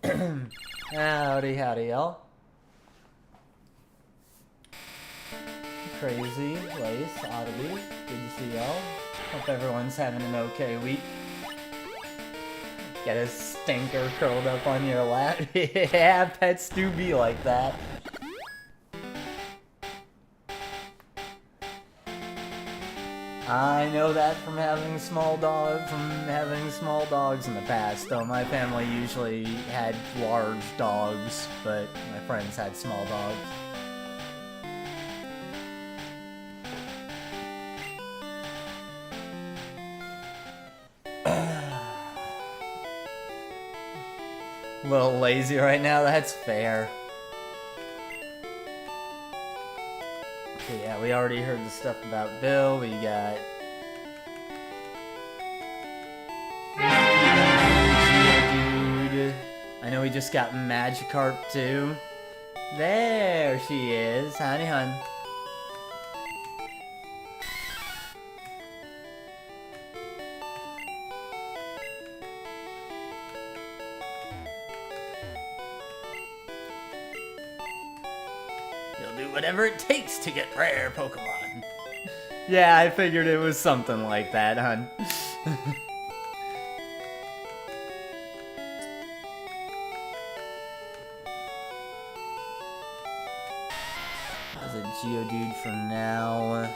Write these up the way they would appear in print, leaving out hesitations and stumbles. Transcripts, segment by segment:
Howdy, howdy, y'all. Crazy, Lace, Oddity, good to see y'all. Hope everyone's having an okay week. Get a stinker curled up on your lap. Yeah, pets do be like that. I know that from having small dogs in the past. Though my family usually had large dogs, but my friends had small dogs. A little lazy right now, that's fair. Okay, yeah, we already heard the stuff about Bill. We got Dude. I know we just got Magikarp too. There she is, honey hun. Whatever it takes to get rare Pokemon. Yeah, I figured it was something like that, hun. As a Geodude for now.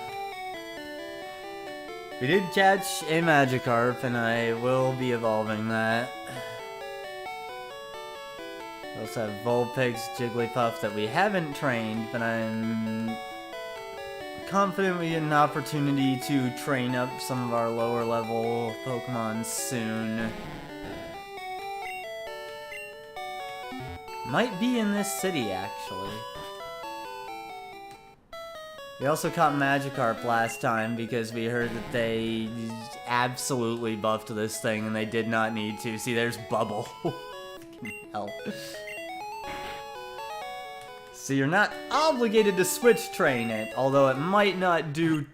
We did catch a Magikarp, and I will be evolving that. We also have Vulpix, Jigglypuff that we haven't trained, but I'm confident we get an opportunity to train up some of our lower level Pokemon soon. Might be in this city, actually. We also caught Magikarp last time because we heard that they absolutely buffed this thing and they did not need to. See, there's Bubble. Help. So you're not obligated to switch train it, although it might not do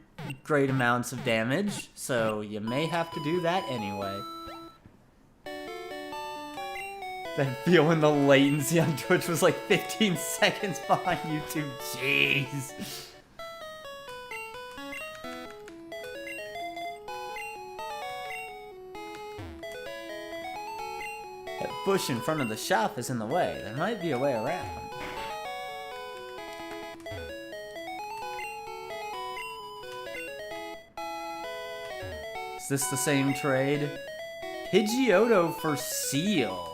great amounts of damage, so you may have to do that anyway. That feel when the latency on Twitch was like 15 seconds behind YouTube. Jeez. That bush in front of the shop is in the way. There might be a way around. Is this the same trade? Pidgeotto for Seal.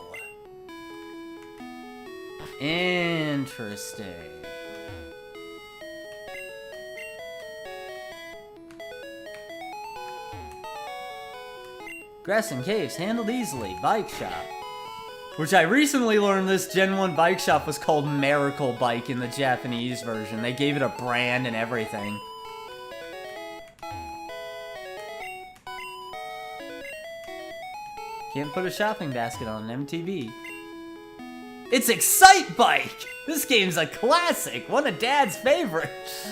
Interesting. Grass and caves handled easily. Bike shop. Which I recently learned this Gen 1 bike shop was called Miracle Bike in the Japanese version. They gave it a brand and everything. Can't put a shopping basket on an MTV. It's Excite Bike! This game's a classic, one of Dad's favorites.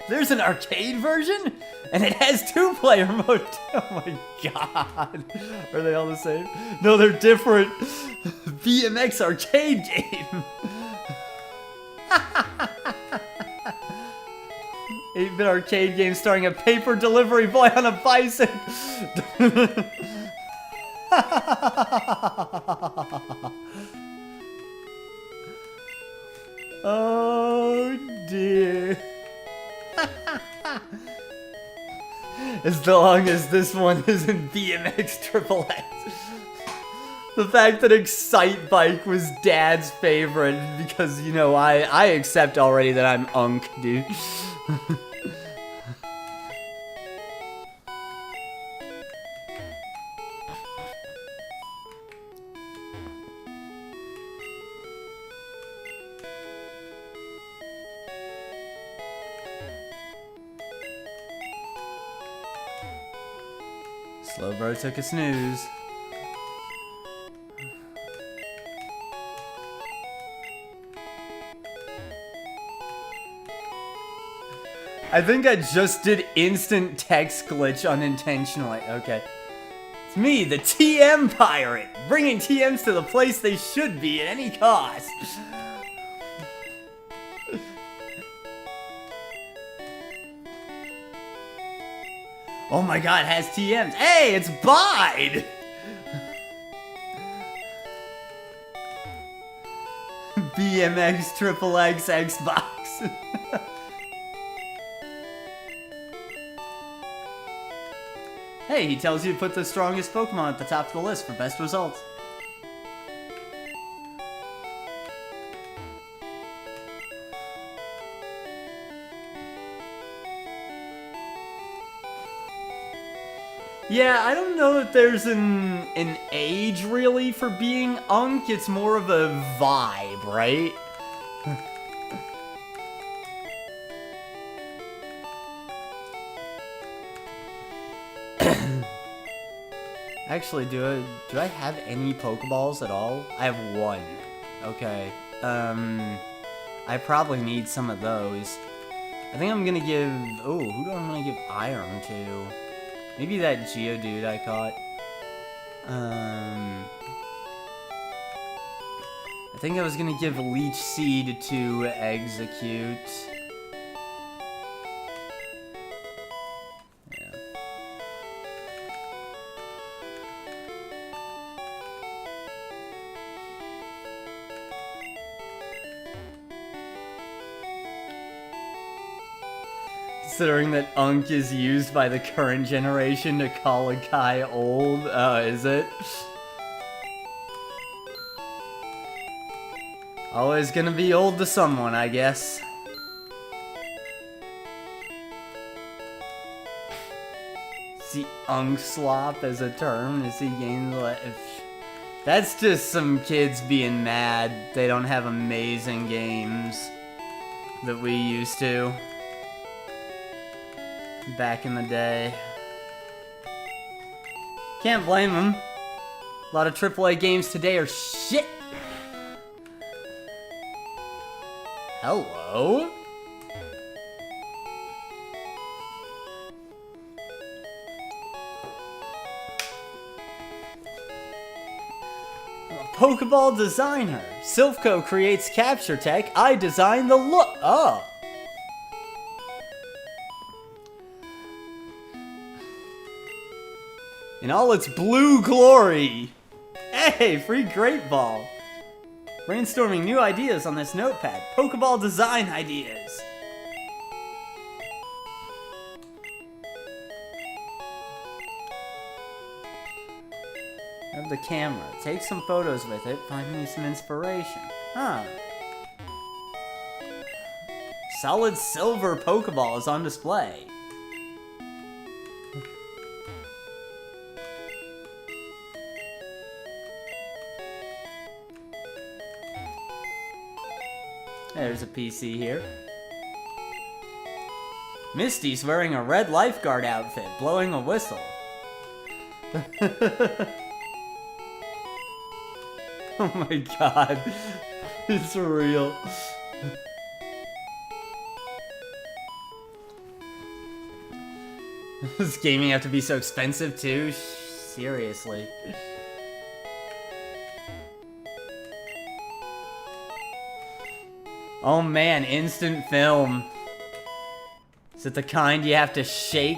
There's an arcade version, and it has 2-player mode. Oh my god. Are they all the same? No, they're different. BMX arcade game. 8-bit arcade game starring a paper delivery boy on a bicycle. Oh dear. As long as this one isn't BMX Triple X. The fact that Excite Bike was Dad's favorite because, you know, I accept already that I'm Unk, dude. Slowbro took a snooze. I think I just did instant text glitch unintentionally. Okay. It's me, the TM pirate, bringing TMs to the place they should be at any cost. Oh my god, it has TMs. Hey, it's Bide! BMX Triple X Xbox. Hey, he tells you to put the strongest Pokemon at the top of the list for best results. Yeah, I don't know that there's an age really for being Unk. It's more of a vibe, right? Actually, do I have any Pokeballs at all? I have one. Okay. I probably need some of those. I think I'm gonna give... Oh, who do I want to give Iron to? Maybe that Geodude I caught. I think I was gonna give Leech Seed to Execute. Yeah. Considering that Unk is used by the current generation to call a guy old. Is it? Always gonna be old to someone, I guess. See, Unk Slop as a term? Is he gaining life? That's just some kids being mad they don't have amazing games that we used to. Back in the day. Can't blame them. A lot of AAA games today are shit. Hello? Pokeball designer. Silphco creates capture tech. I design the look. Oh. In all its blue glory. Hey, free Great Ball. Brainstorming new ideas on this notepad. Pokeball design ideas. Have the camera. Take some photos with it. Find me some inspiration. Huh. Solid silver Pokeball is on display. There's a PC here. Misty's wearing a red lifeguard outfit, blowing a whistle. Oh my god. It's real. Does gaming have to be so expensive too? Seriously. Oh man, instant film. Is it the kind you have to shake?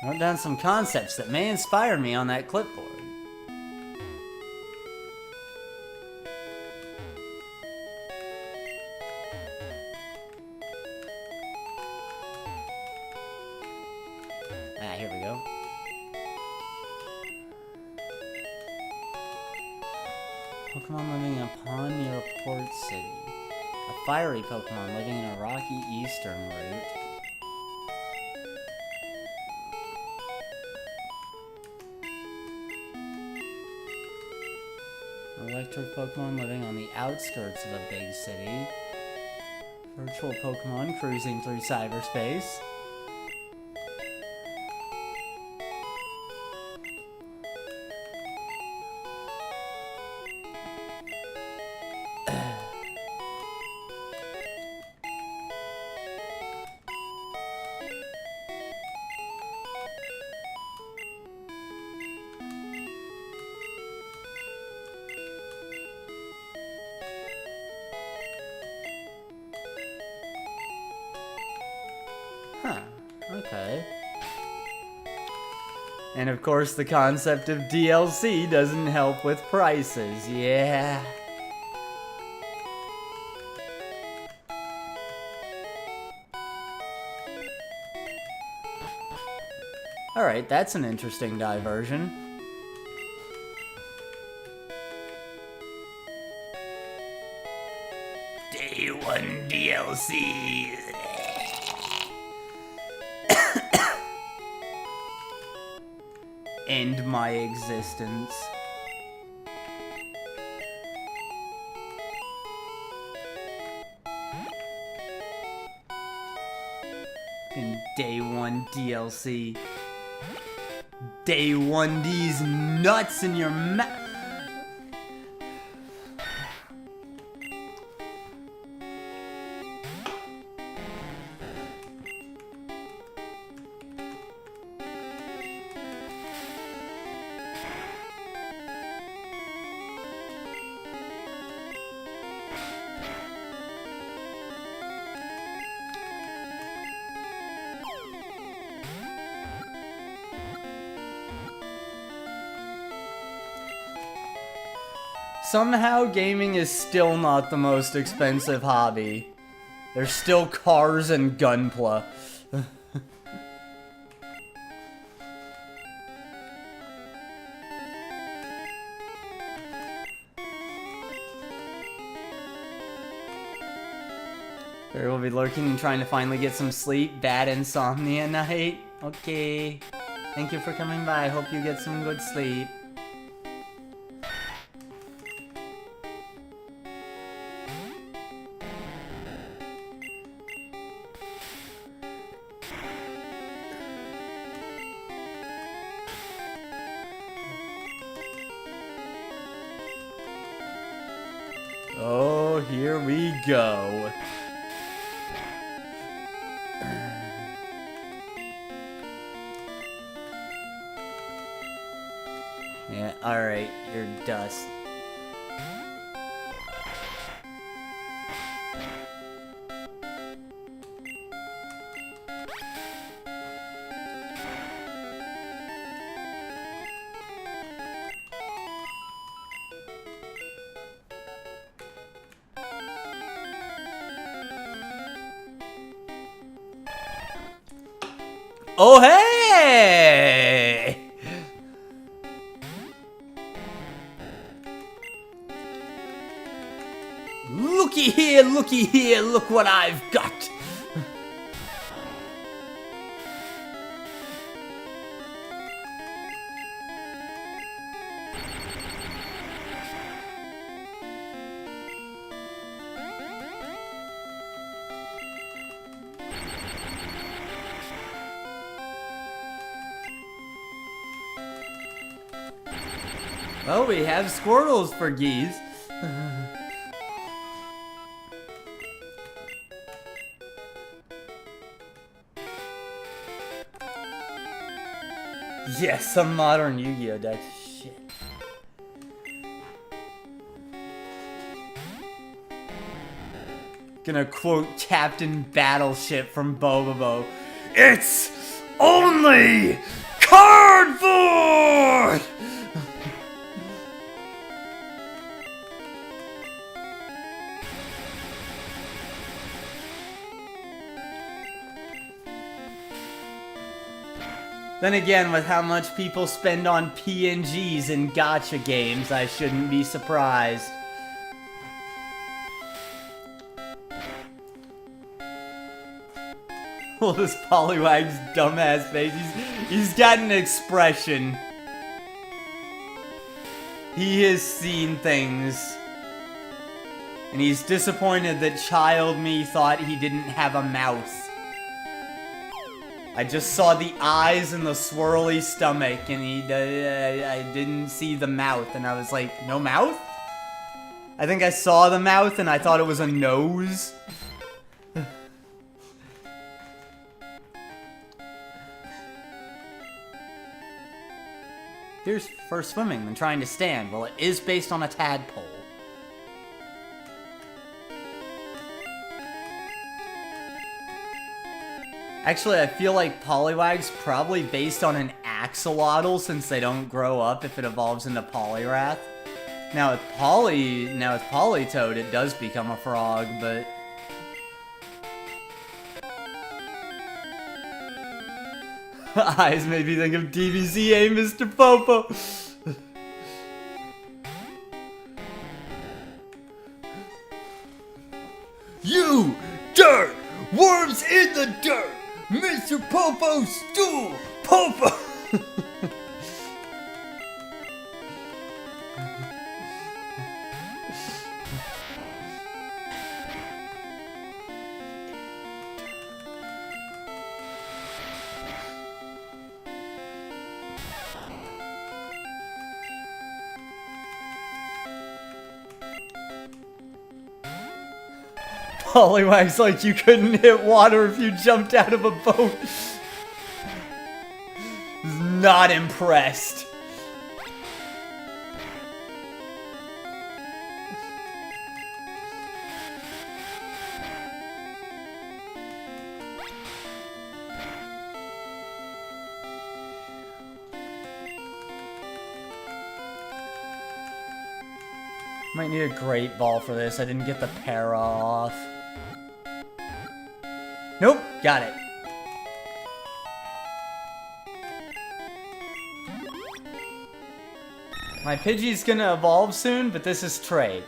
I wrote down some concepts that may inspire me on that clipboard. Ah, here we go. Pokemon living in a pond near a port city. A fiery Pokemon living in a rocky eastern route. Electric Pokemon living on the outskirts of a big city. Virtual Pokemon cruising through cyberspace. Okay. And of course, the concept of DLC doesn't help with prices. Yeah. Alright, that's an interesting diversion. Day 1 DLC. End my existence. In Day 1 DLC. Day 1 these nuts in your mouth. Somehow, gaming is still not the most expensive hobby. There's still cars and gunpla. Barry will be lurking and trying to finally get some sleep. Bad insomnia night. Okay. Thank you for coming by. Hope you get some good sleep. Oh, here we go. Yeah, alright, you're dust. Oh, hey! Looky here, look what I've got! Oh, we have Squirtles for geese. Yes, some modern Yu-Gi-Oh decks. Shit. Gonna quote Captain Battleship from Bobobo. It's only cardboard! Then again, with how much people spend on PNGs in gacha games, I shouldn't be surprised. Well, this Poliwag's dumbass face, he's got an expression. He has seen things. And he's disappointed that child me thought he didn't have a mouth. I just saw the eyes and the swirly stomach, and I didn't see the mouth, and I was like, no mouth? I think I saw the mouth, and I thought it was a nose. Here's for swimming than trying to stand. Well, it is based on a tadpole. Actually, I feel like Poliwag's probably based on an axolotl since they don't grow up if it evolves into Poliwrath. Now with Politoed, it does become a frog, but eyes made me think of DBZA, Mr. Popo. You dirt! Worms in the dirt! Mr. Popo stool! Popo! Poliwag's like you couldn't hit water if you jumped out of a boat. Not impressed. Might need a great ball for this. I didn't get the para off. Nope, got it. My Pidgey's gonna evolve soon, but this is trade.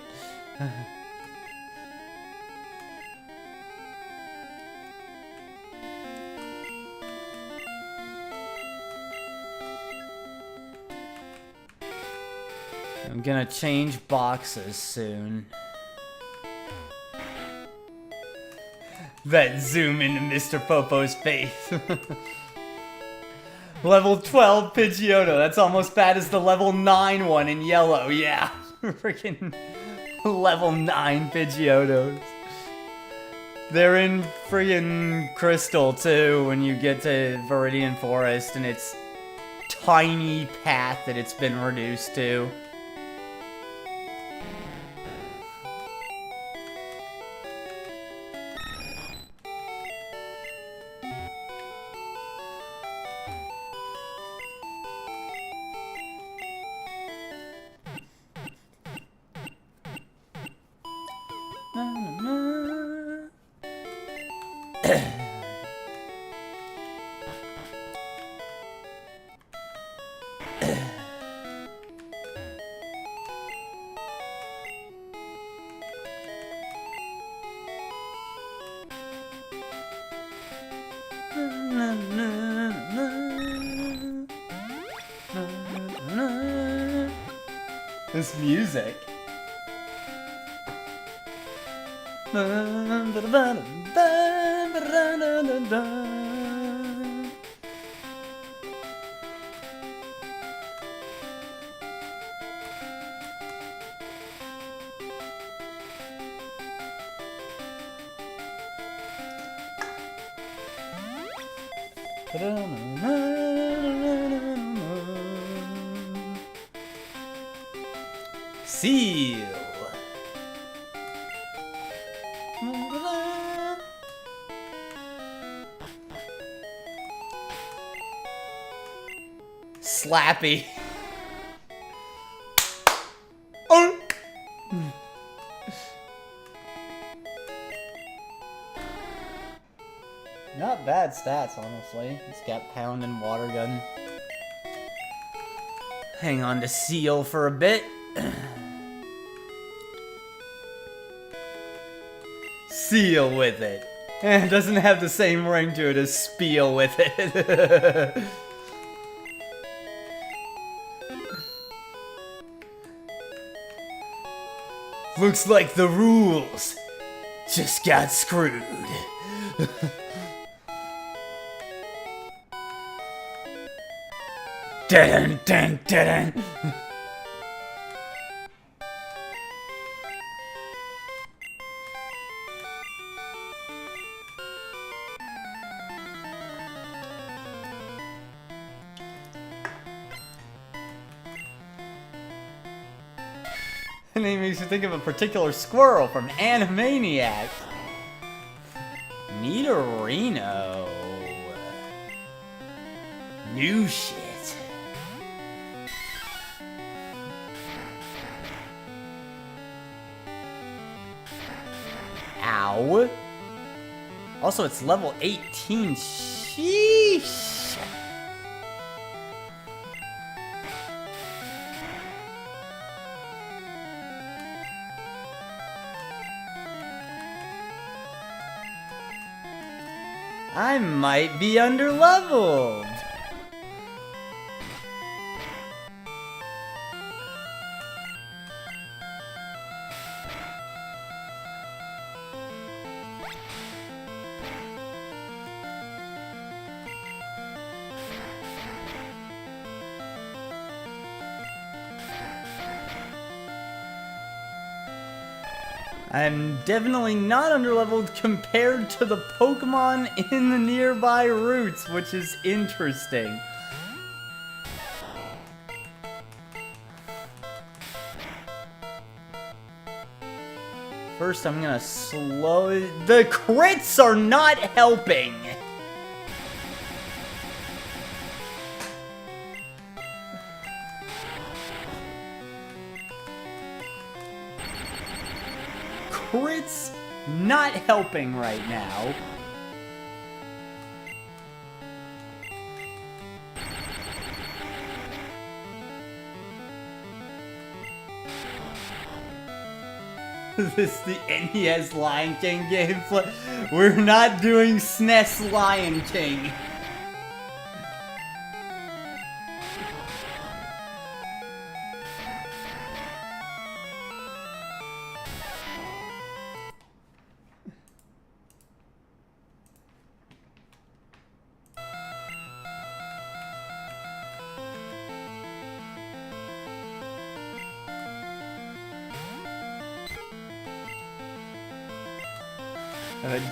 I'm gonna change boxes soon. That zoom into Mr. Popo's face. Level 12 Pidgeotto. That's almost bad as the level 9 one in yellow. Yeah. Freaking level 9 Pidgeottos. They're in friggin' Crystal too when you get to Viridian Forest and its tiny path that it's been reduced to. This music. Seal. Slappy. Oh. Not bad stats, honestly. It's got Pound and Water Gun. Hang on to Seal for a bit. Seal with it. It doesn't have the same ring to it as Spiel with it. Looks like the rules just got screwed. Dun dun dun dun. And it makes you think of a particular squirrel from Animaniacs. Nidorino. New shit. Ow. Also, it's level 18. Sheesh. I might be underleveled. I'm definitely not underleveled compared to the Pokemon in the nearby routes, which is interesting. First, I'm gonna slow it. The crits are not helping! Crits not helping right now. This is the NES Lion King gameplay. We're not doing SNES Lion King.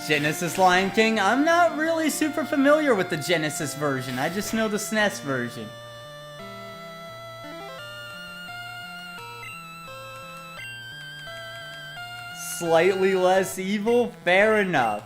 Genesis Lion King? I'm not really super familiar with the Genesis version. I just know the SNES version. Slightly less evil? Fair enough.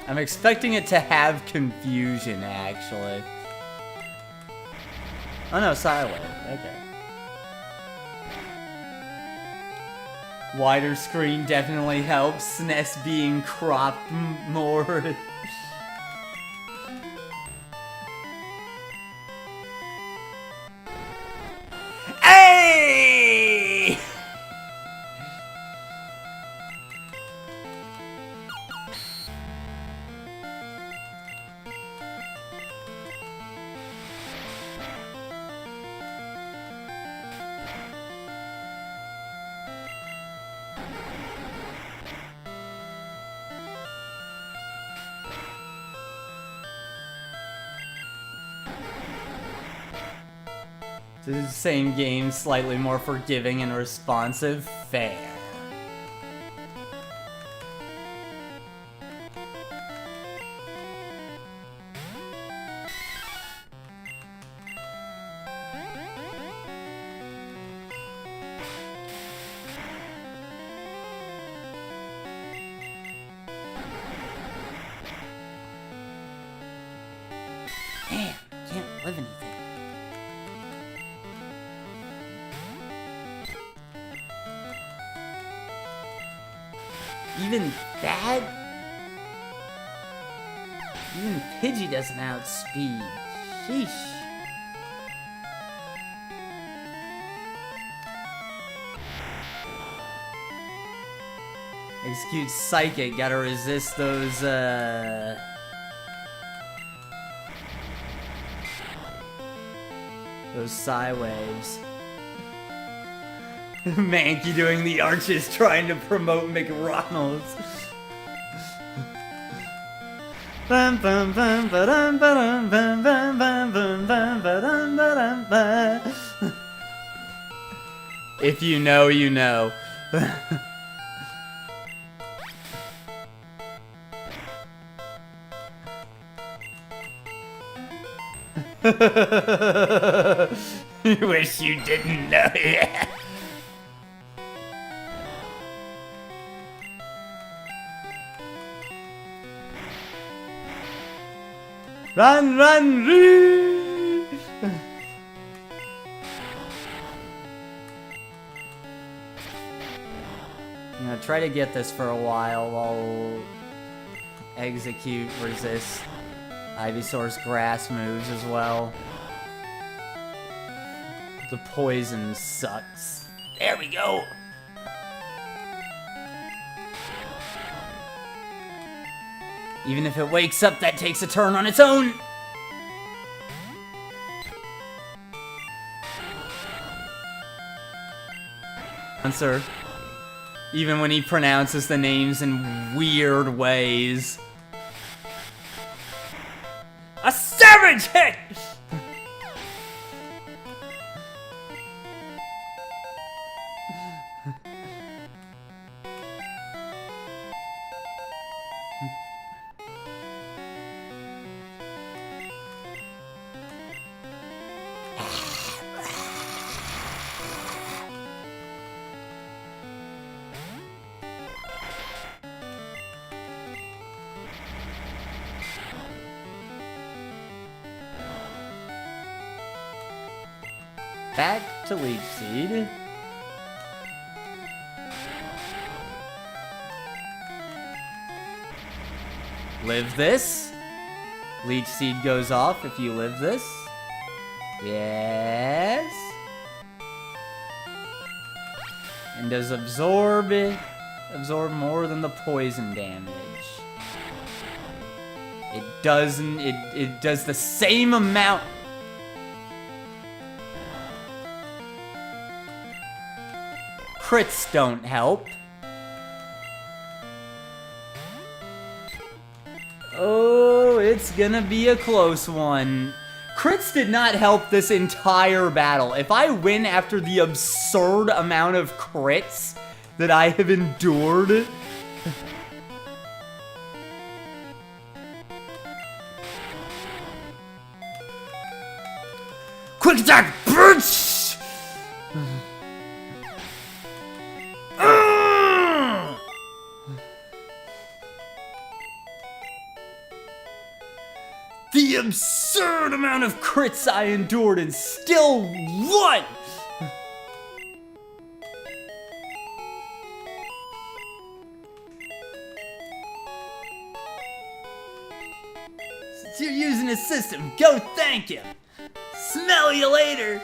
I'm expecting it to have confusion, actually. Oh no, silent. Okay. Wider screen definitely helps. SNES being cropped more. Hey! This is the same game, slightly more forgiving and responsive. Fair. Damn, can't live anything. Even that? Even Pidgey doesn't outspeed. Sheesh. Execute Psychic, gotta resist those, those Psy waves. Mankey doing the arches trying to promote McRonald's. Bum, bum, bum, ba-dum, ba-dum, bum, bum, bum, bum, bum, ba-dum, ba-dum, ba. If you know, you know. You wish you didn't know. Yeah. Run, run, run! I'm gonna try to get this for a while while execute resist Ivysaur's grass moves as well. The poison sucks. There we go! Even if it wakes up, that takes a turn on its own! Answer. Even when he pronounces the names in weird ways. A savage hit! Back to Leech Seed. Live this. Leech Seed goes off if you live this. Yes. And does absorb more than the poison damage. It doesn't, it does the same amount. Crits don't help. Oh, it's gonna be a close one. Crits did not help this entire battle. If I win after the absurd amount of crits that I have endured... Quick attack, bitch! The absurd amount of crits I endured and still won! Since you're using his system, go thank him! Smell you later!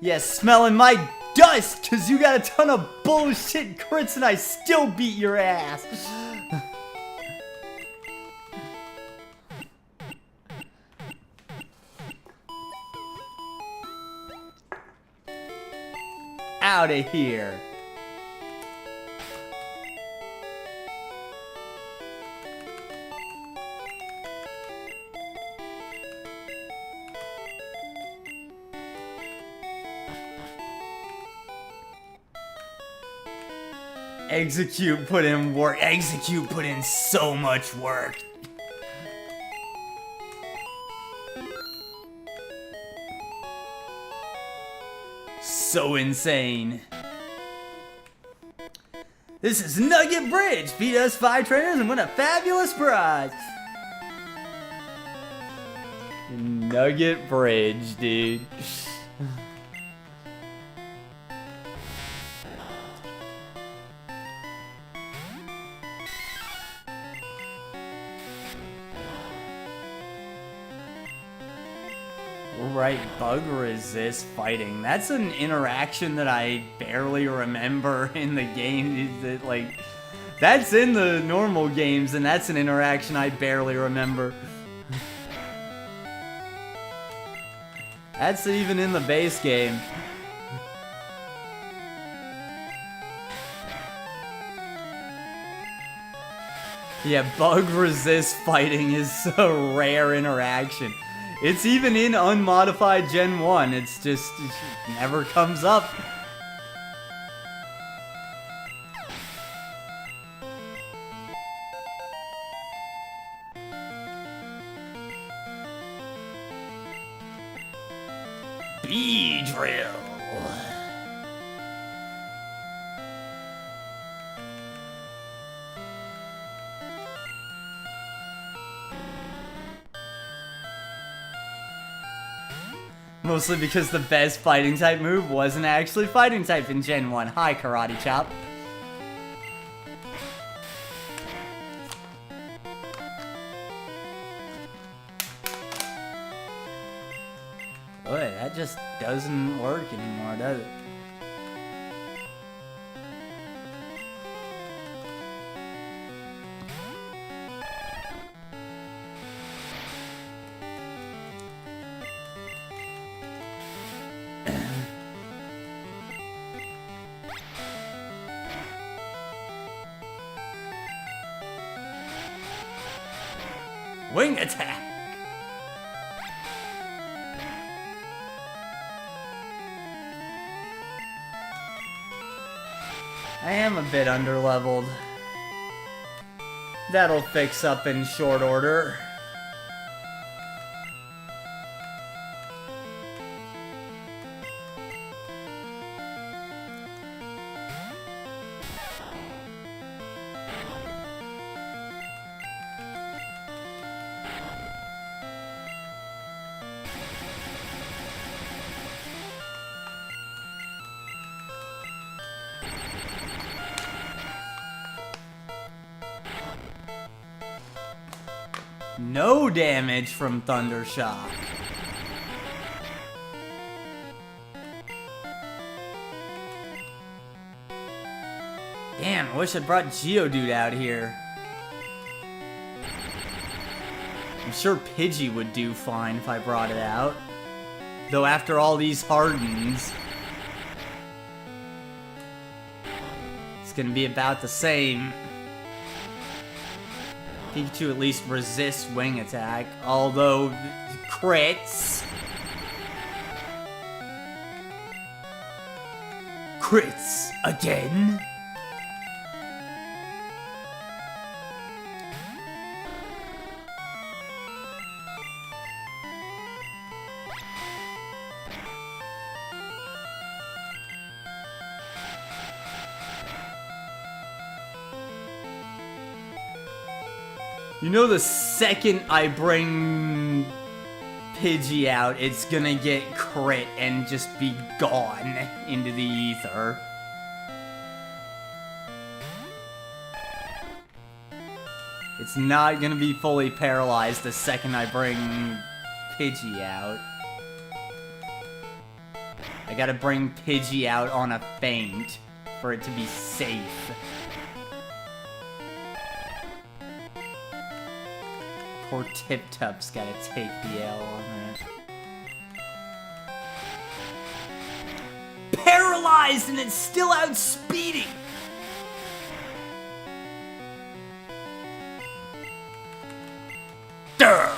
Yeah, smelling my dust, cause you got a ton of bullshit crits and I still beat your ass! Out of here. Execute put in work. Execute put in so much work. So insane. This is Nugget Bridge. Beat us 5 trainers and win a fabulous prize. Nugget Bridge, dude. Right, bug resist fighting. That's an interaction that I barely remember in the game. That, like, that's in the normal games, and that's an interaction I barely remember. That's even in the base game. Yeah, bug resist fighting is a rare interaction. It's even in unmodified Gen 1, it never comes up. Drill. Mostly because the best fighting type move wasn't actually fighting type in Gen 1. Hi, Karate Chop. Boy, that just doesn't work anymore, does it? Wing attack! I am a bit underleveled. That'll fix up in short order. No damage from Thunder Shock. Damn, I wish I'd brought Geodude out here. I'm sure Pidgey would do fine if I brought it out. Though after all these hardens, it's gonna be about the same. Pikachu at least resists wing attack, although crits. Crits again? You know, the second I bring Pidgey out, it's gonna get crit and just be gone into the ether. It's not gonna be fully paralyzed the second I bring Pidgey out. I gotta bring Pidgey out on a feint for it to be safe. Poor Tip Tup's gotta take the L on that. Paralyzed and it's still outspeeding! Durr!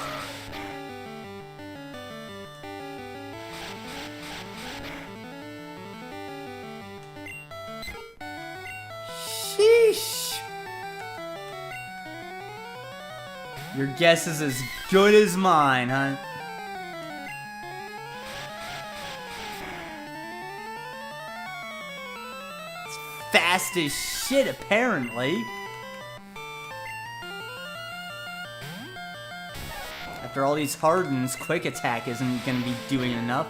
Sheesh! Your guess is as good as mine, huh? It's fast as shit, apparently. After all these hardens, Quick Attack isn't gonna be doing enough.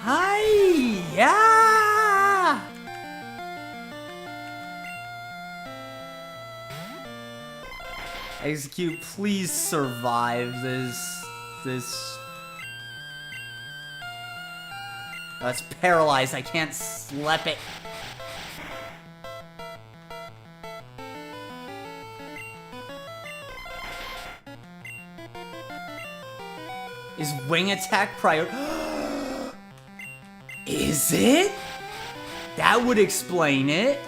Hi-ya! Execute, please survive this. Oh, it's paralyzed, I can't slap it. Is wing attack prior? Is it? That would explain it.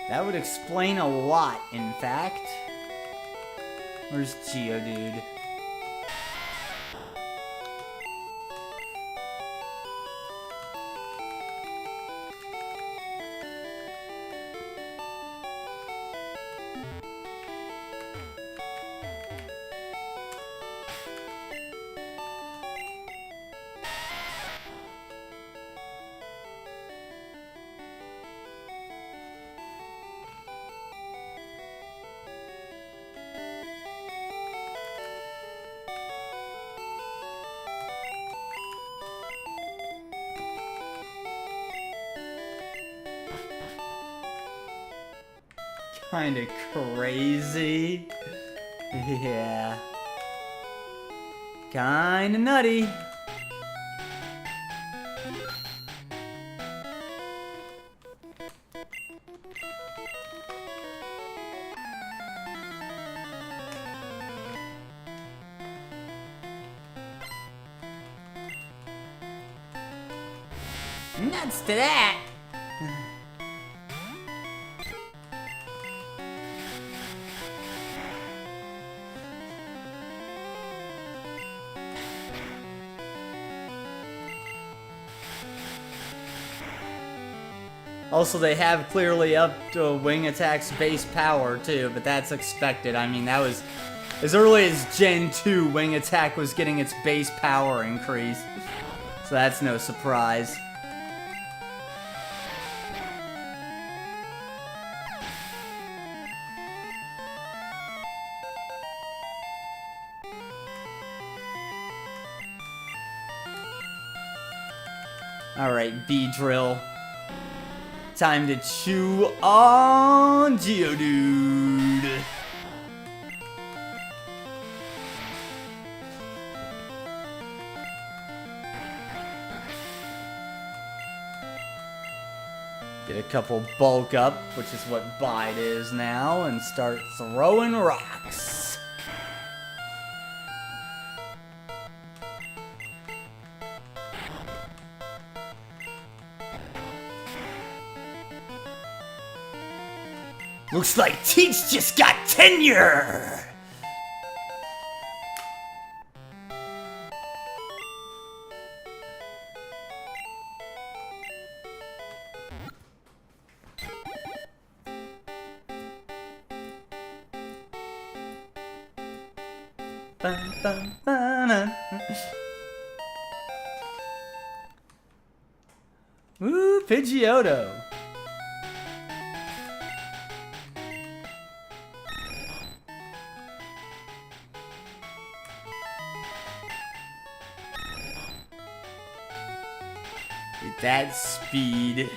That would explain a lot, in fact. Where's Geodude? Kinda crazy. Yeah. Kinda nutty. Nuts to that. Also, they have clearly upped Wing Attack's base power, too, but that's expected. I mean, that was as early as Gen 2, Wing Attack was getting its base power increased. So that's no surprise. Alright, B-Drill. Time to chew on Geodude. Get a couple bulk up, which is what Bide is now, and start throwing rocks. Looks like Teach just got tenure! Ooh, Pidgeotto. With that speed.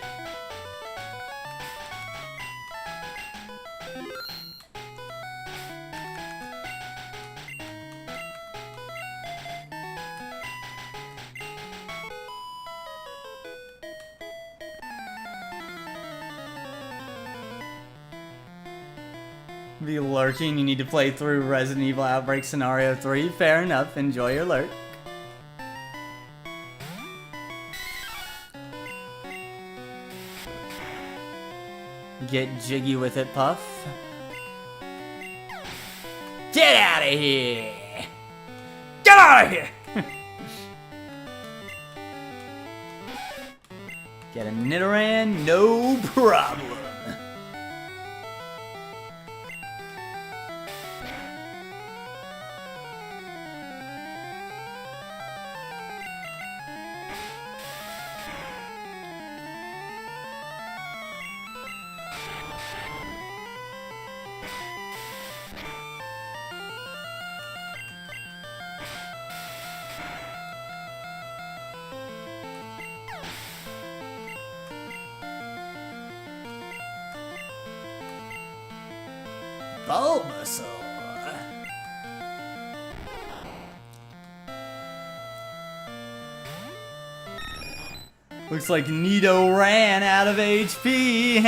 Be lurking, you need to play through Resident Evil Outbreak Scenario 3. Fair enough, enjoy your lurk. Get jiggy with it, Puff. Get out of here! Get out of here! Get a Nidoran, no problem. Bulbasaur. Looks like Nito ran out of HP.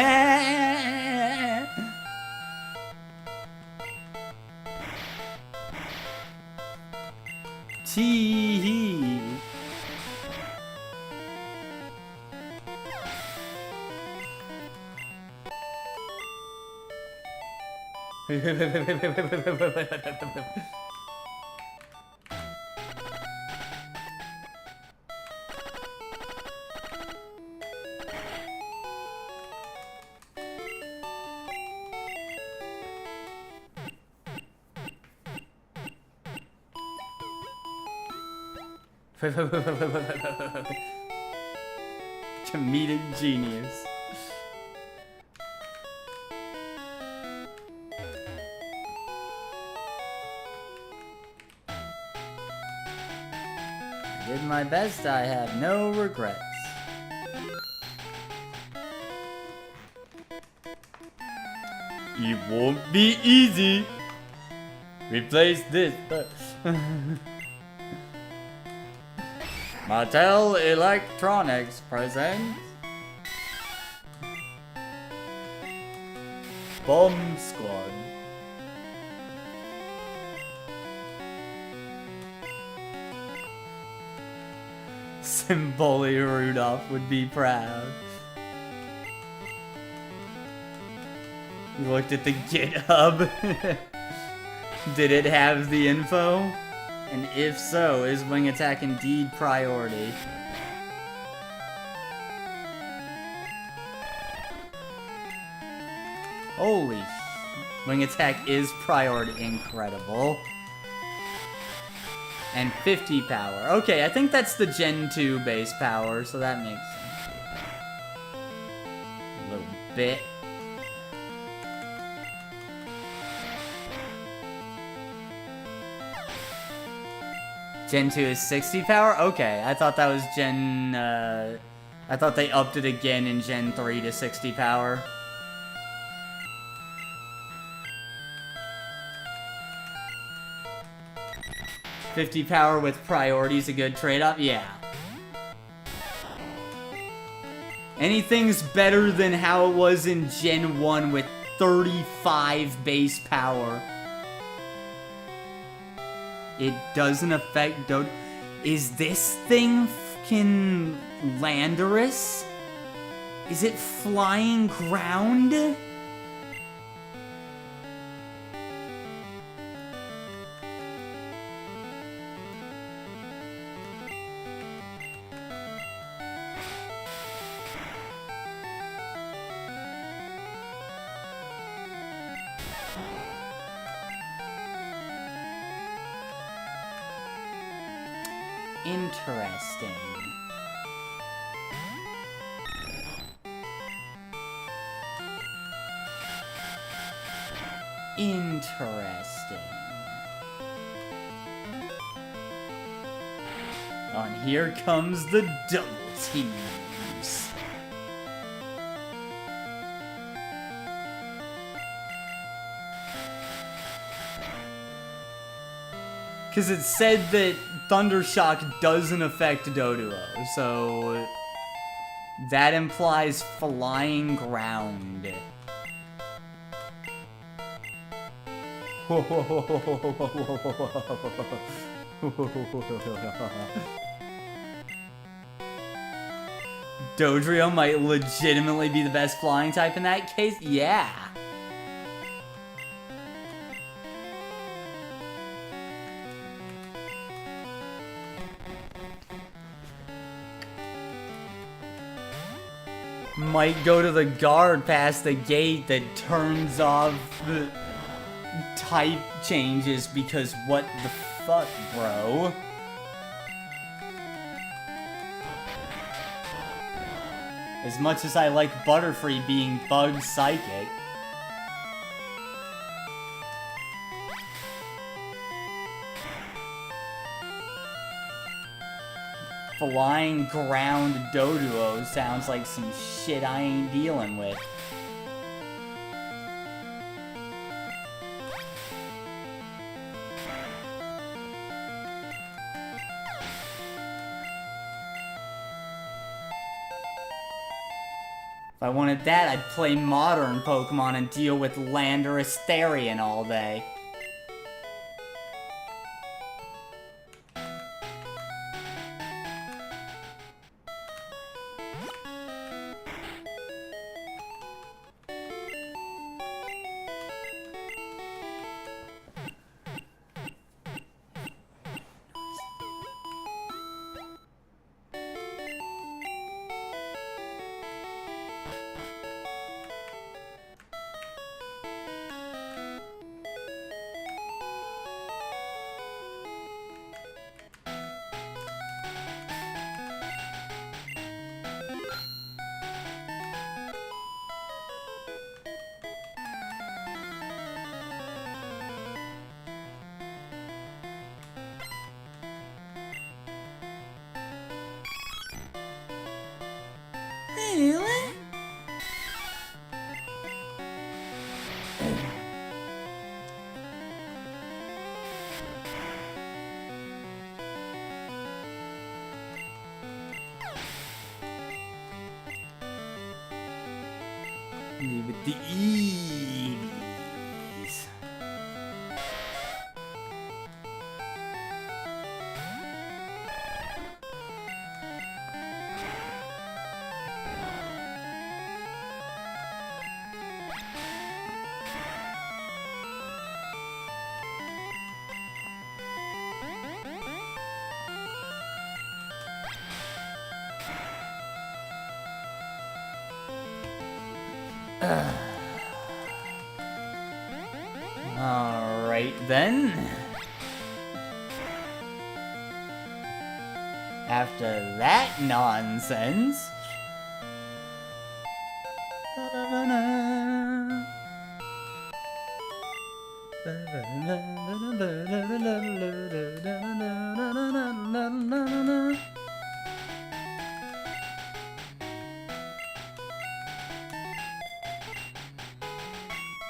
Tee-hee. Comedic genius. I did my best, I have no regrets. It won't be easy. Replace this. Mattel Electronics presents Bomb Squad. Symboli Rudolph would be proud. You looked at the GitHub. Did it have the info? And if so, is wing attack indeed priority? Holy, wing attack is priority. Incredible. And 50 power. Okay, I think that's the Gen 2 base power, so that makes sense. A little bit. Gen 2 is 60 power? Okay, I thought that was I thought they upped it again in Gen 3 to 60 power. $50 power with priority is a good trade-off? Yeah. Anything's better than how it was in Gen 1 with 35 base power. It doesn't affect Is this thing fucking Landorus? Is it flying ground? Interesting. Interesting. Oh, and here comes the double teams. Because it said that Thundershock doesn't affect Doduo, so that implies flying ground. Dodrio might legitimately be the best flying type in that case? Yeah. Might go to the guard past the gate that turns off the type changes because what the fuck, bro? As much as I like Butterfree being bug psychic. Flying ground Doduo sounds like some shit I ain't dealing with. I wanted that, I'd play modern Pokemon and deal with Landorus Therian all day. With the Eevees. Alright then. After that nonsense.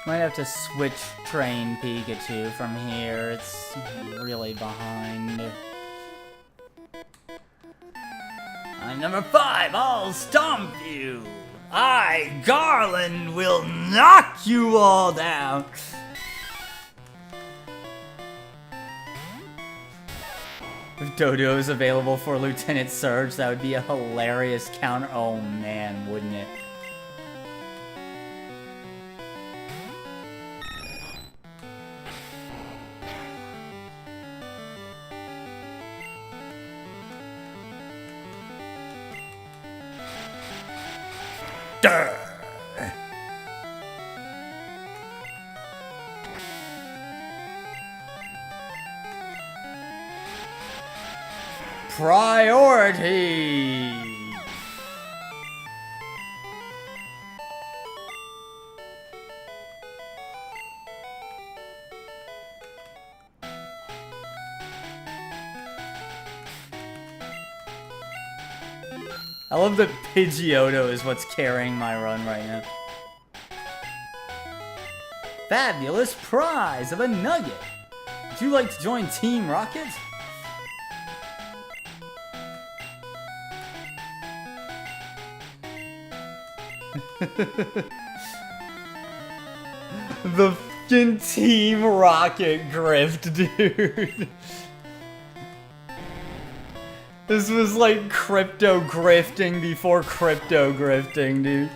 Might have to switch train Pikachu from here. It's really behind. On number 5, I'll stomp you. I, Garland, will knock you all down. If Dodo is available for Lieutenant Surge, that would be a hilarious counter. Oh man, wouldn't it? Priority! I love that Pidgeotto is what's carrying my run right now. Fabulous prize of a nugget! Would you like to join Team Rocket? The fucking Team Rocket grift, dude. This was like crypto grifting before crypto grifting, dude.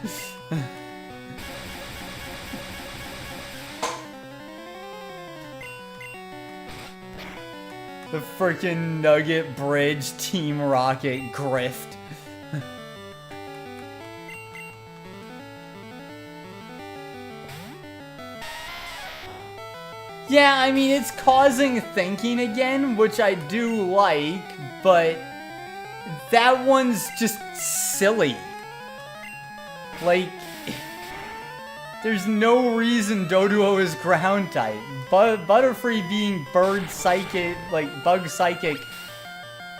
The freaking Nugget Bridge Team Rocket grift. Yeah, I mean, it's causing thinking again, which I do like, but that one's just silly. Like, there's no reason Doduo is ground type. Butterfree being bird psychic, like bug psychic,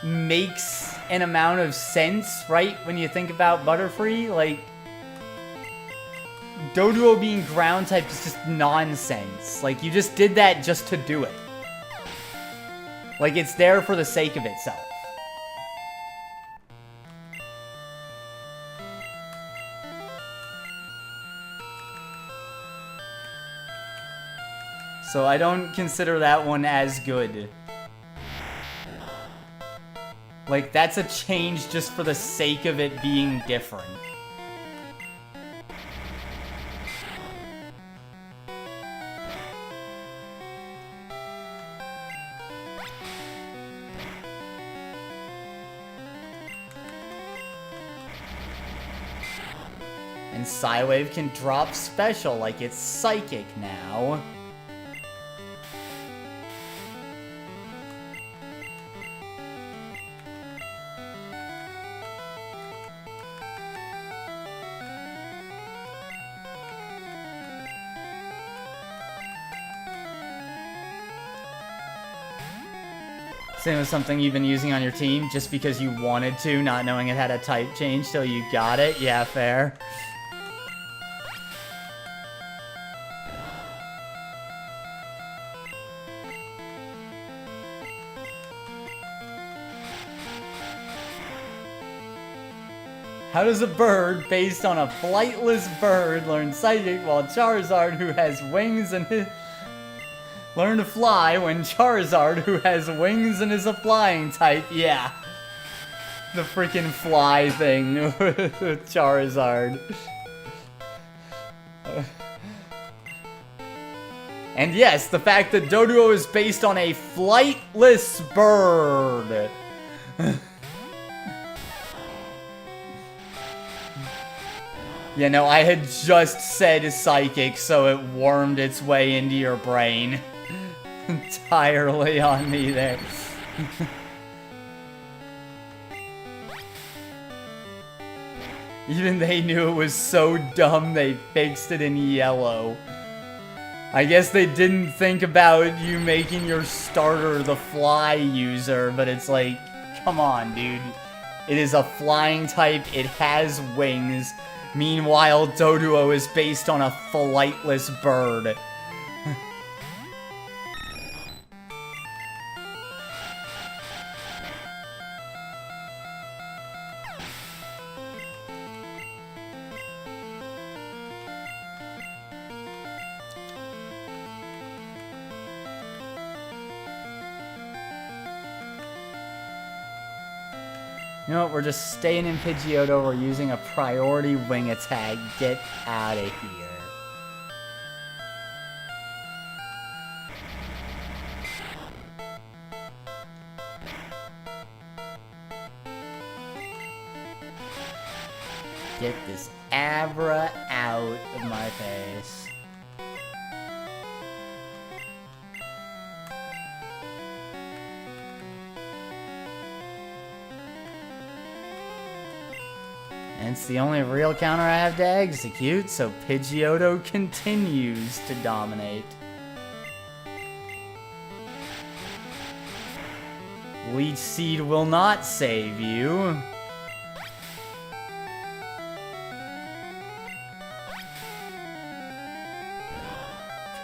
makes an amount of sense, right? When you think about Butterfree, like, Doduo being ground type is just nonsense. Like, you just did that just to do it. Like, it's there for the sake of itself. So I don't consider that one as good. Like, that's a change just for the sake of it being different. And Psywave can drop special, like it's psychic now. Same with something you've been using on your team just because you wanted to, not knowing it had a type change till you got it. Yeah, fair. How does a bird based on a flightless bird learn psychic while Charizard, who has wings and learn to fly when Charizard, who has wings and is a flying type? Yeah. The freaking fly thing with Charizard. And yes, the fact that Doduo is based on a flightless bird. You know, I had just said psychic, so it wormed its way into your brain. Entirely on me there. Even they knew it was so dumb they fixed it in yellow. I guess they didn't think about you making your starter the fly user, but it's like, come on, dude. It is a flying type, it has wings. Meanwhile, Doduo is based on a flightless bird. You know what, we're just staying in Pidgeotto, we're using a priority wing attack. Get out of here. Get this Abra out of my face. And it's the only real counter I have to execute, so Pidgeotto continues to dominate. Leech Seed will not save you.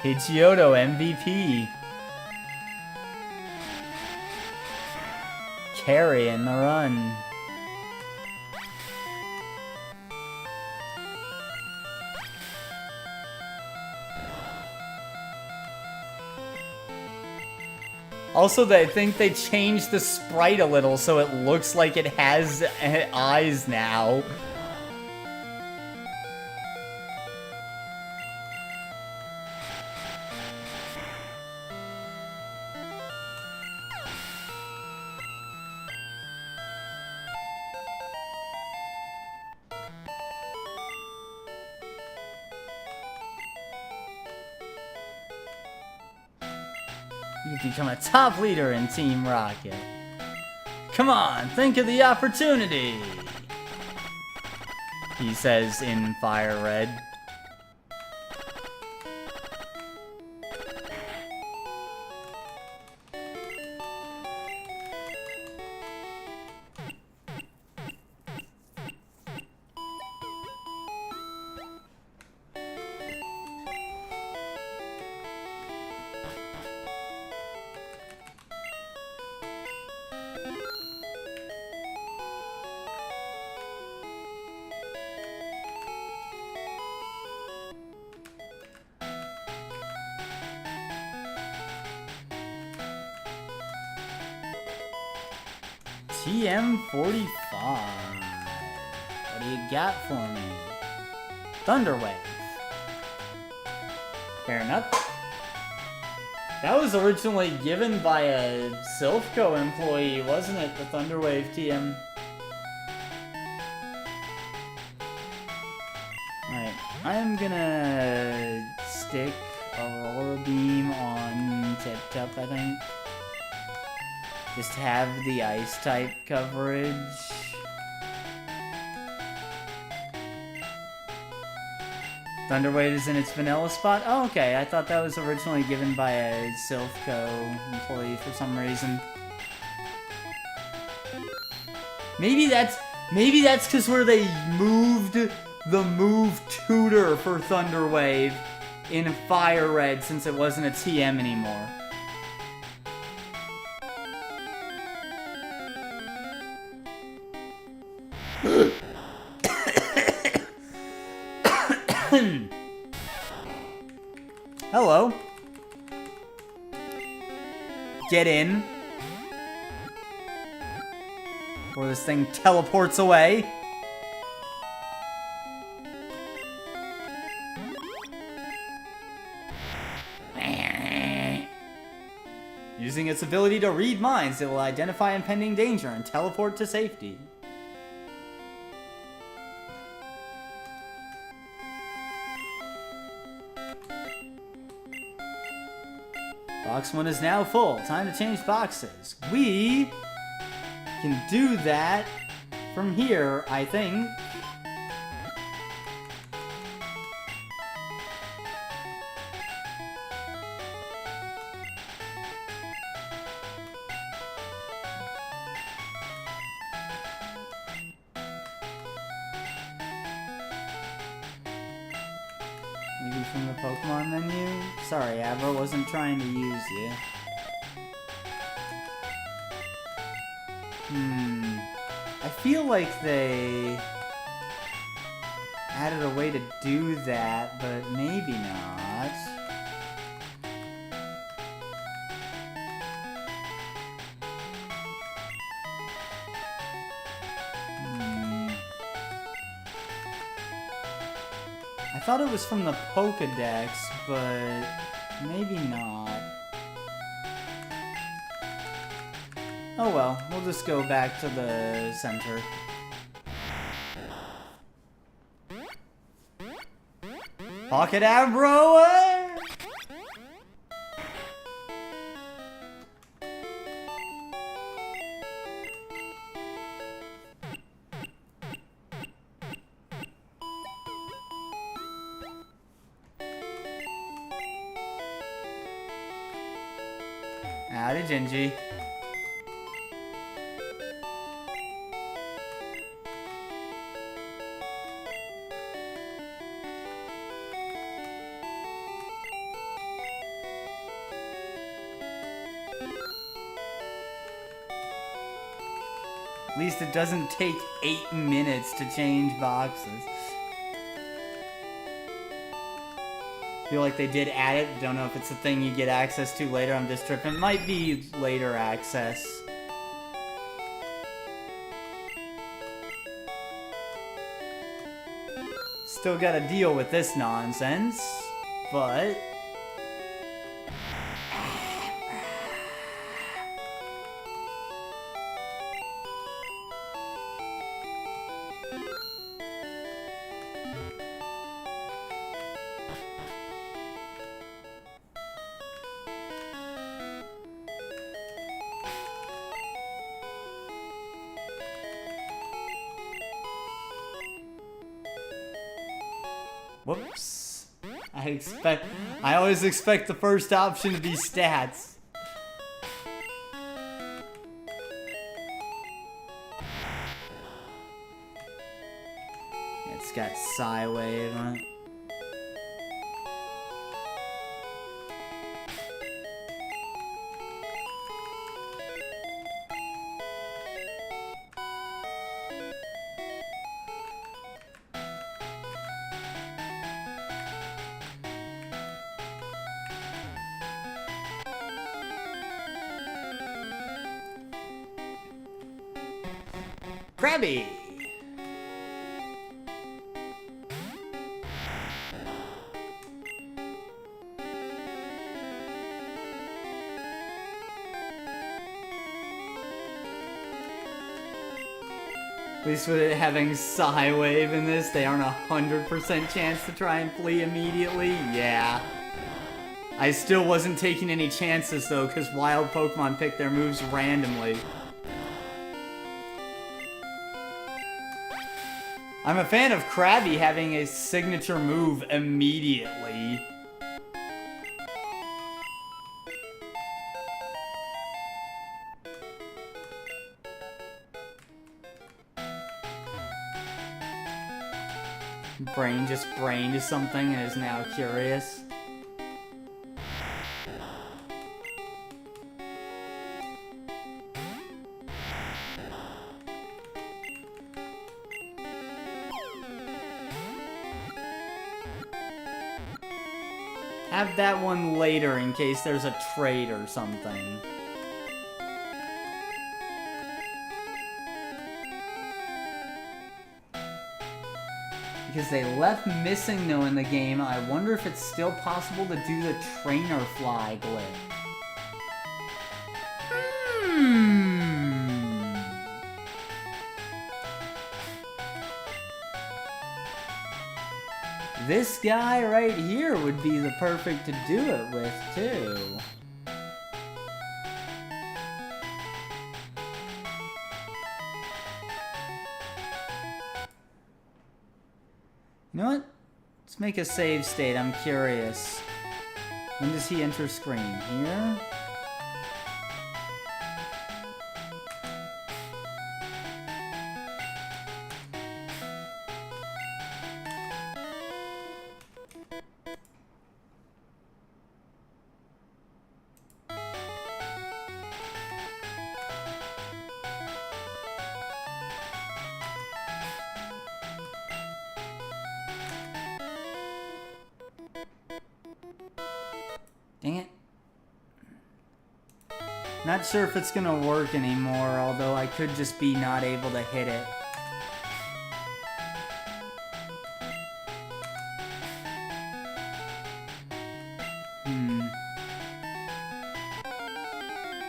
Pidgeotto MVP. Carrying the run. Also, I think they changed the sprite a little so it looks like it has eyes now. You can become a top leader in Team Rocket. Come on, think of the opportunity, he says in Fire Red. TM45. What do you got for me? Thunderwave. Fair enough. That was originally given by a Silphco employee, wasn't it? The Thunderwave TM. Alright, I'm gonna stick Aurora Beam on Tip Top, I think. Just have the ice type coverage. Thunderwave is in its vanilla spot? Oh, okay. I thought that was originally given by a Silphco employee for some reason. Maybe that's because where they moved the move tutor for Thunderwave in Fire Red since it wasn't a TM anymore. Hello. Get in. Before this thing teleports away. Using its ability to read minds, it will identify impending danger and teleport to safety. Box 1 is now full. Time to change boxes. We can do that from here, I think. Maybe from the Pokemon menu? Sorry, Abra, wasn't trying to use you. I feel like they added a way to do that, but maybe not. I thought it was from the Pokédex, but maybe not. Oh well, we'll just go back to the center. Pocket Abro! Howdy, Gingy. At least it doesn't take 8 minutes to change boxes. Feel like they did add it. Don't know if it's a thing you get access to later on this trip. It might be later access. Still gotta deal with this nonsense, but... Whoops. I always expect the first option to be stats. It's got Psywave on it. Krabby. At least with it having Psy-Wave in this, they aren't 100% chance to try and flee immediately. Yeah. I still wasn't taking any chances though, because wild Pokemon pick their moves randomly. I'm a fan of Krabby having a signature move immediately. Brain just brained something and is now curious. Have that one later in case there's a trade or something. Because they left missing though in the game, I wonder if it's still possible to do the trainer fly glitch. This guy right here would be the perfect to do it with, too. You know what? Let's make a save state. I'm curious. When does he enter screen? Here? Dang it. Not sure if it's gonna work anymore, although I could just be not able to hit it.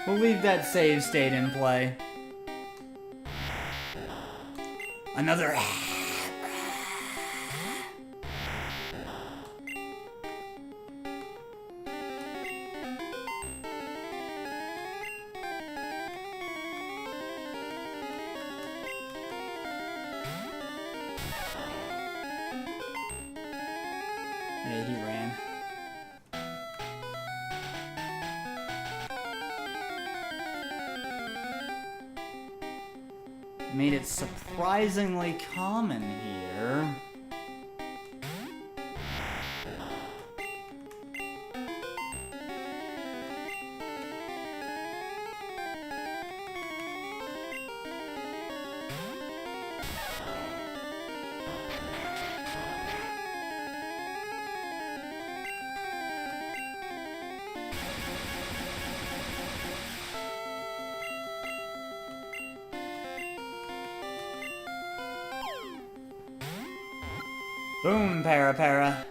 We'll leave that save state in play. Another... Yeah, he ran. Made it surprisingly common here. Boom, para.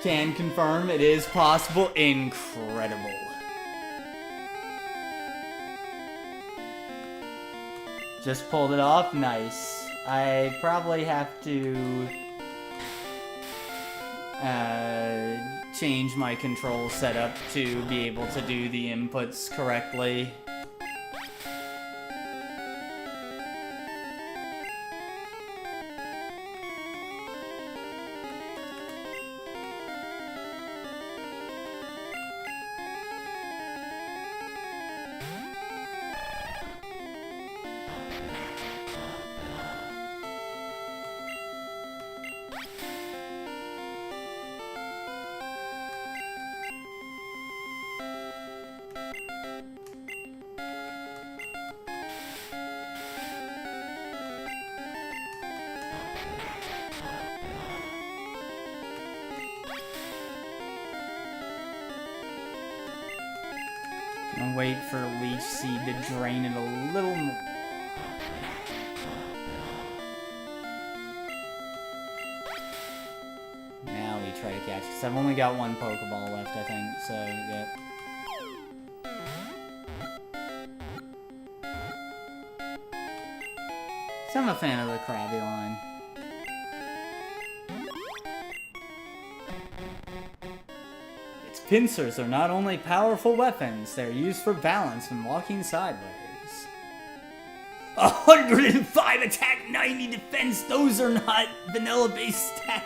Can confirm it is possible. Incredible. Just pulled it off. Nice. I probably have to change my control setup to be able to do the inputs correctly. And wait for Leech Seed to drain it a little more. Now we try to catch, because I've only got one Pokeball left, I think, so, yep. So I'm a fan of the Krabby line. Its pincers are not only powerful weapons, they're used for balance when walking sideways. 105 attack, 90 defense, those are not vanilla-based stats.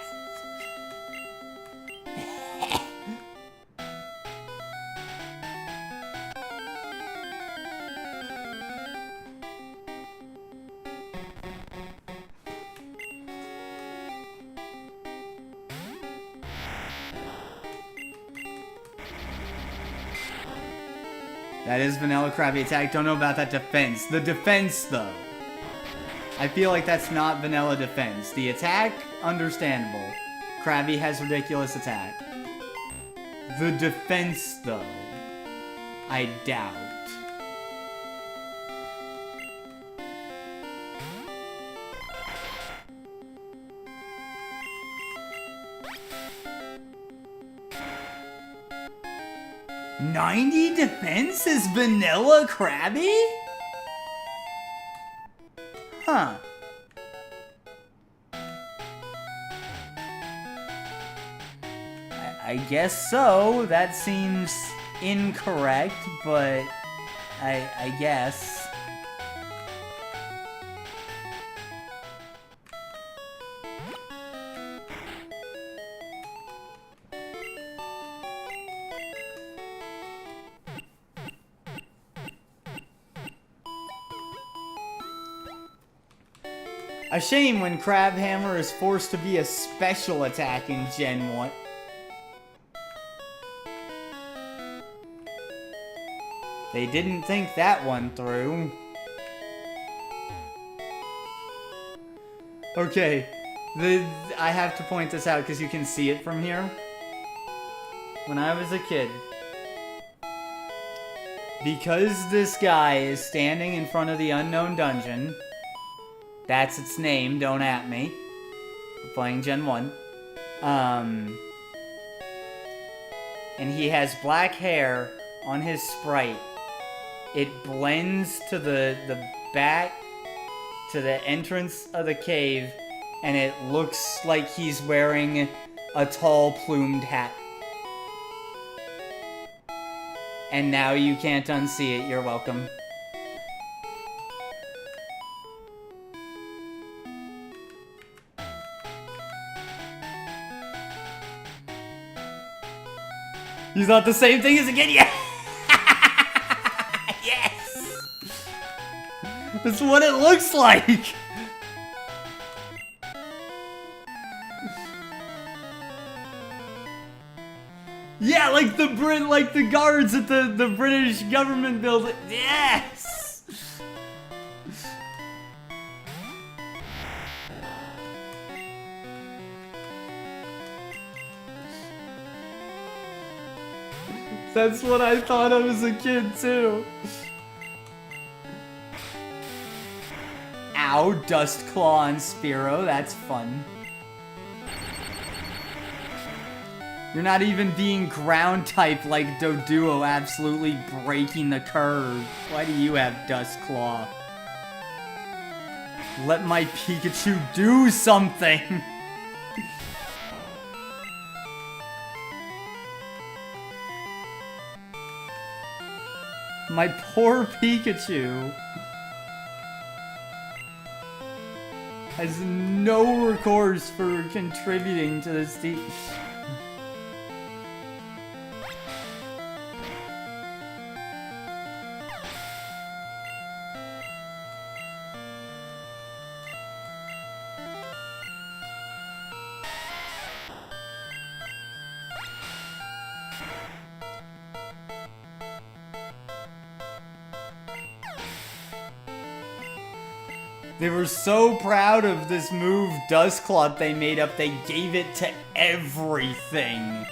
That is vanilla Krabby attack. Don't know about that defense. The defense, though. I feel like that's not vanilla defense. The attack, understandable. Krabby has ridiculous attack. The defense, though, I doubt. .90 defense is vanilla Krabby? Huh. I guess so. That seems incorrect, but I guess. A shame when Crabhammer is forced to be a special attack in Gen 1. They didn't think that one through. Okay, I have to point this out because you can see it from here. When I was a kid, because this guy is standing in front of the unknown dungeon, that's its name, don't at me. We're playing Gen 1. And he has black hair on his sprite. It blends to the back, to the entrance of the cave, and it looks like he's wearing a tall plumed hat. And now you can't unsee it, you're welcome. You thought the same thing as a kid? Yeah! Yes! That's what it looks like! Yeah, like the guards at the British government building. Yes! That's what I thought of as a kid, too. Ow, Dustclaw and Spearow, that's fun. You're not even being ground type like Doduo, absolutely breaking the curve. Why do you have Dustclaw? Let my Pikachu do something! My poor Pikachu has no recourse for contributing to this team. They were so proud of this move, Dustclaw, they made up, they gave it to everything.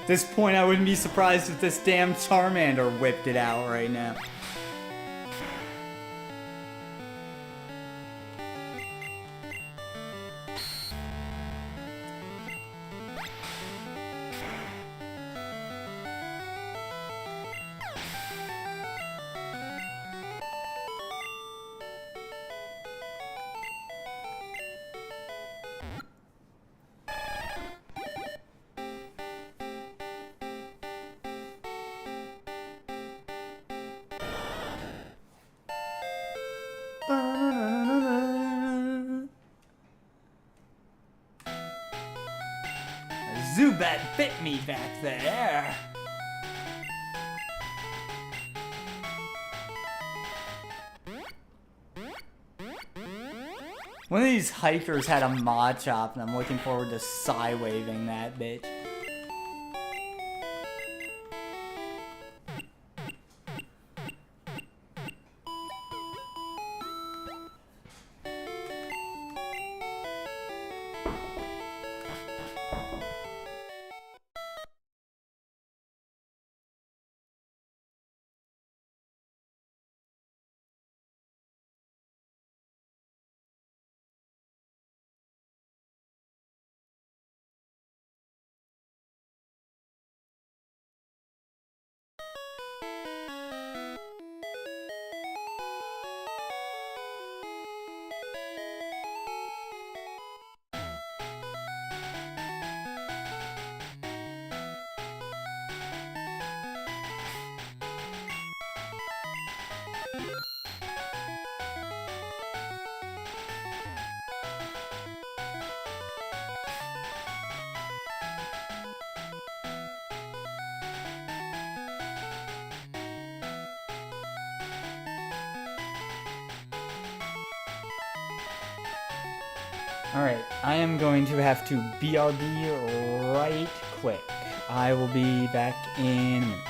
this point, I wouldn't be surprised if this damn Charmander whipped it out right now. Zubat bit me back there. One of these hikers had a Machop, and I'm looking forward to Psy-waving that bitch. Alright, I am going to have to BRB right quick. I will be back in a minute.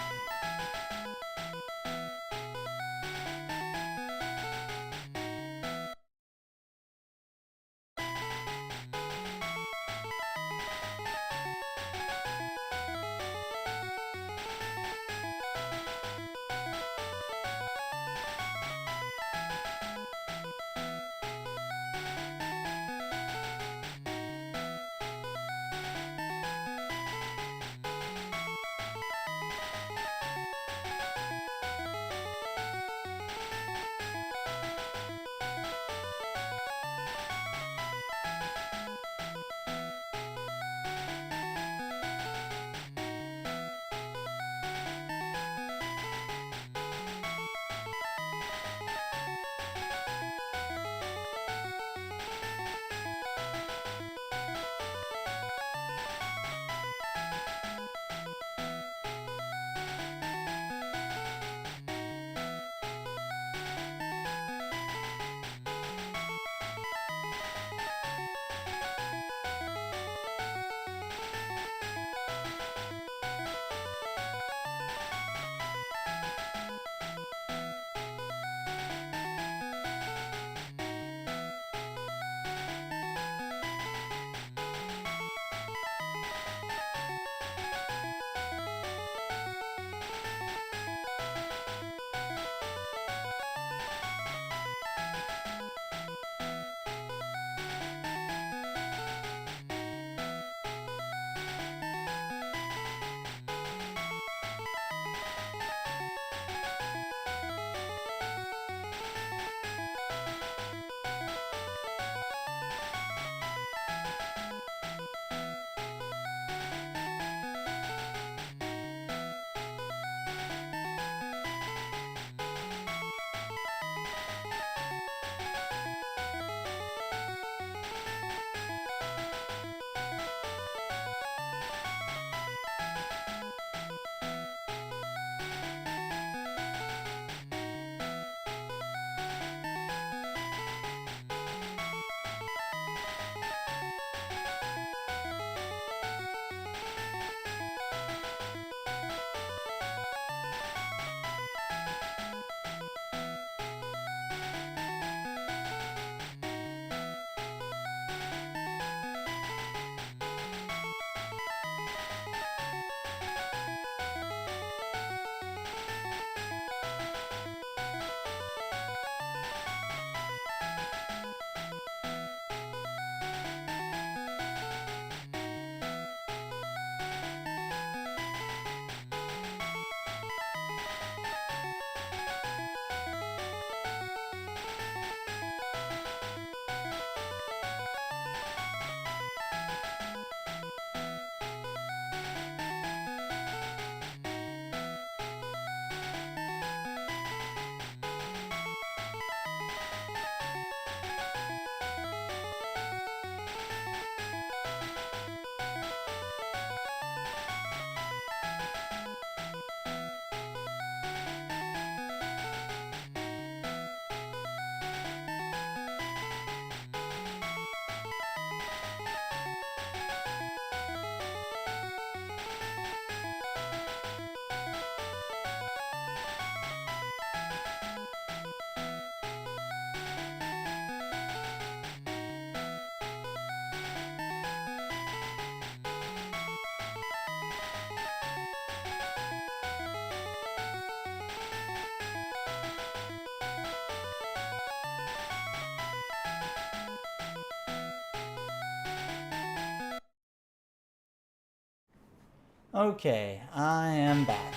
Okay, I am back.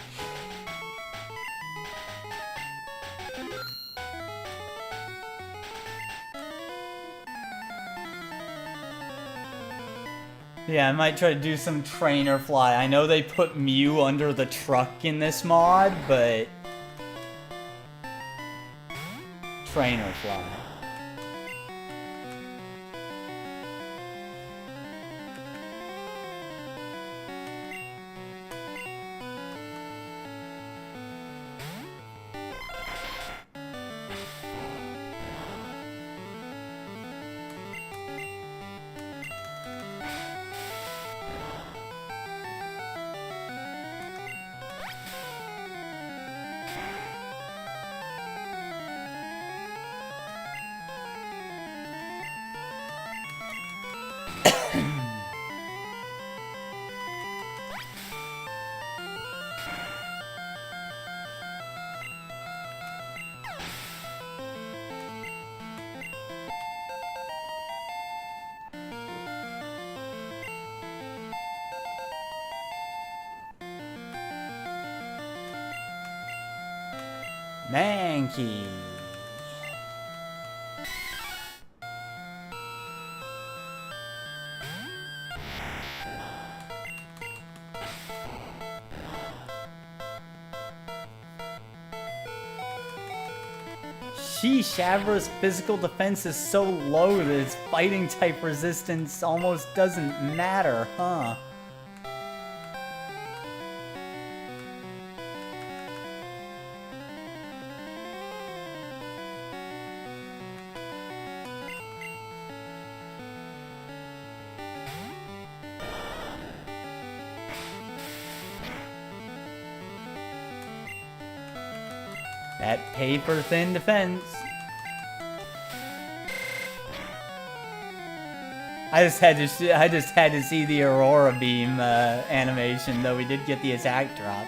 Yeah, I might try to do some trainer fly. I know they put Mew under the truck in this mod, but... trainer fly. Mankey. Sheesh, Avra's physical defense is so low that its fighting type resistance almost doesn't matter, huh? That paper-thin defense. I just had to see the Aurora Beam animation, though we did get the attack drop.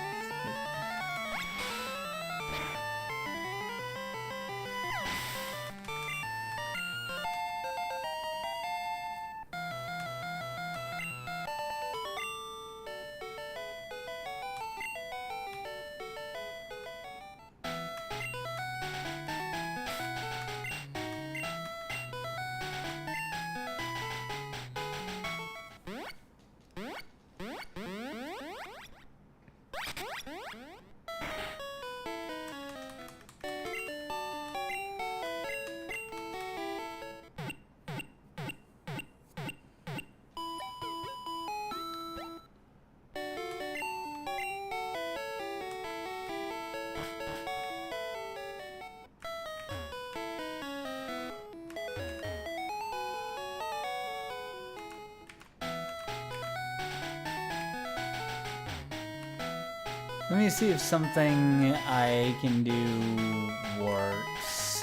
Let me see if something I can do works.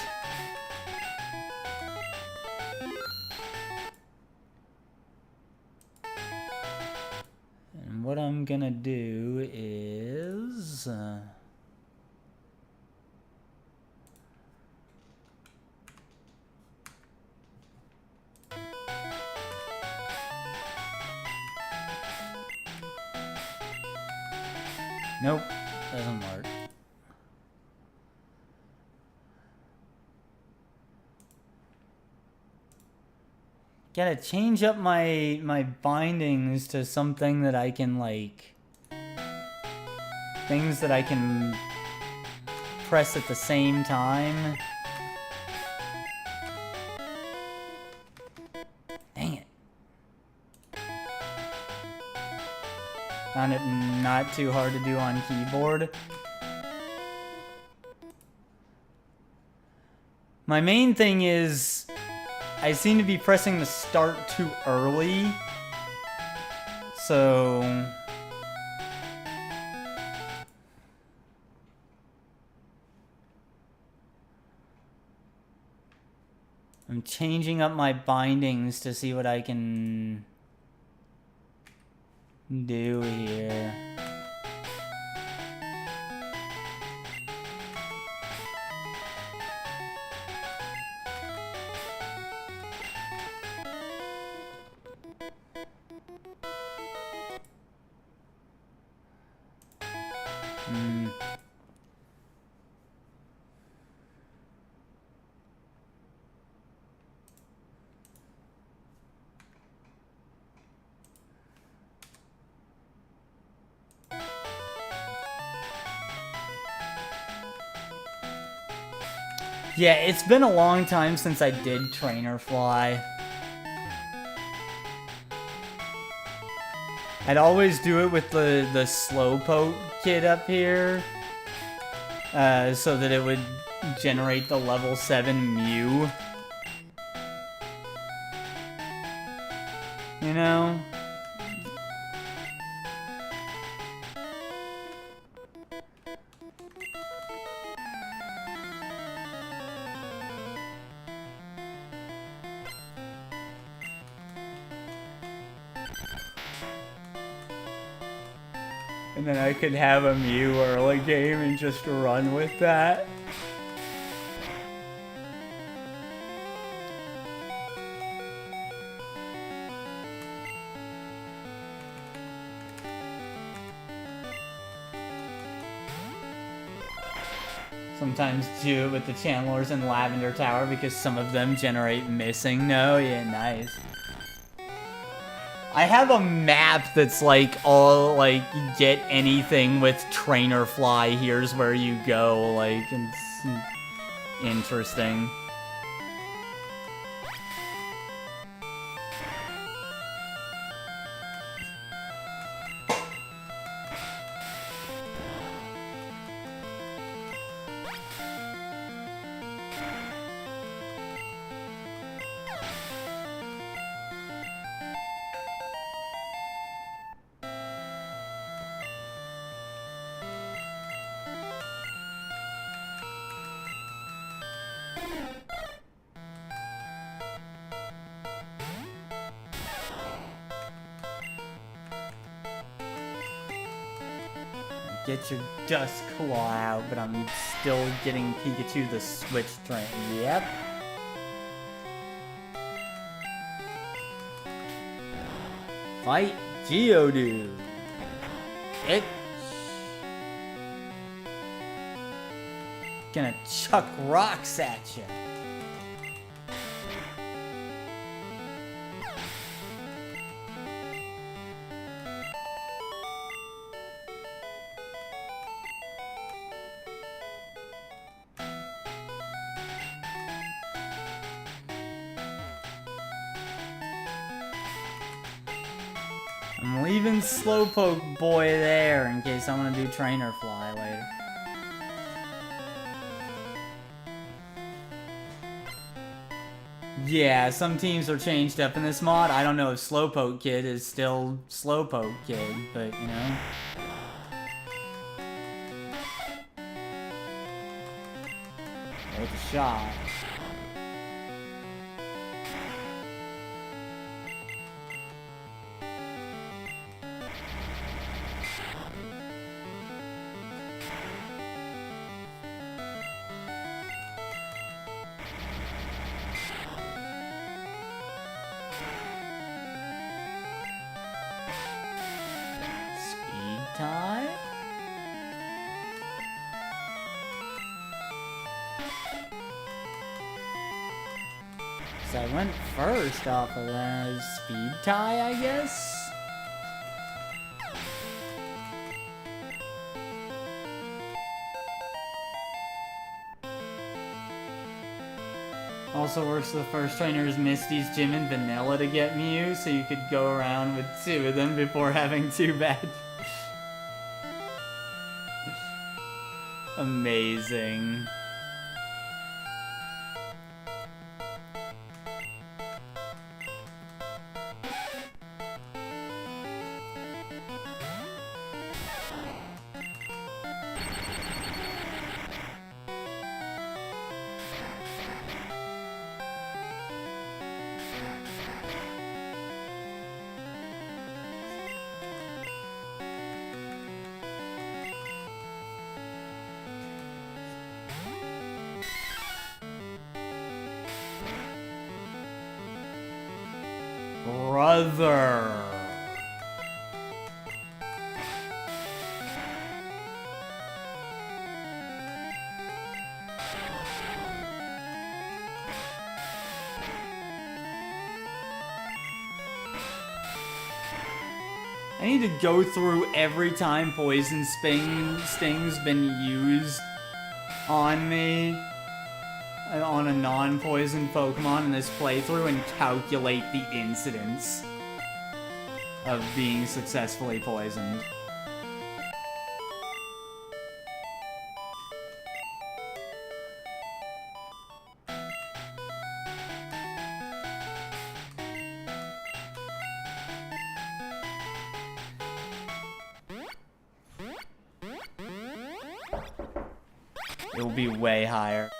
And what I'm gonna do is... Nope, doesn't work. Gotta change up my bindings to something that I can, like... things that I can press at the same time. Dang it. Found it not too hard to do on keyboard. My main thing is I seem to be pressing the start too early. So I'm changing up my bindings to see what I can do here. Yeah, it's been a long time since I did Trainer Fly. I'd always do it with the Slowpoke kit up here. So that it would generate the level 7 Mew. You know? And then I could have a Mew early game and just run with that. Sometimes do it with the channelers in Lavender Tower because some of them generate missing. No, yeah, nice. I have a map that's like all like get anything with Trainer Fly, here's where you go, like it's interesting. Get your Dust Claw out, but I'm still getting Pikachu the Switch Train. Yep. Fight Geodude. It. Gonna chuck rocks at you. I'm leaving Slowpoke Boy there in case I want to do Trainer Fly later. Yeah, some teams are changed up in this mod. I don't know if Slowpoke Kid is still Slowpoke Kid, but you know. Worth a shot. Time? So I went first off of that speed tie, I guess? Also works the first trainers Misty's Gym and Vanilla to get Mew, so you could go around with 2 of them before having 2 badges. Amazing. Brother. I need to go through every time poison sting's been used on me, on a non-poisoned Pokemon in this playthrough, and calculate the incidence of being successfully poisoned. It will be way higher.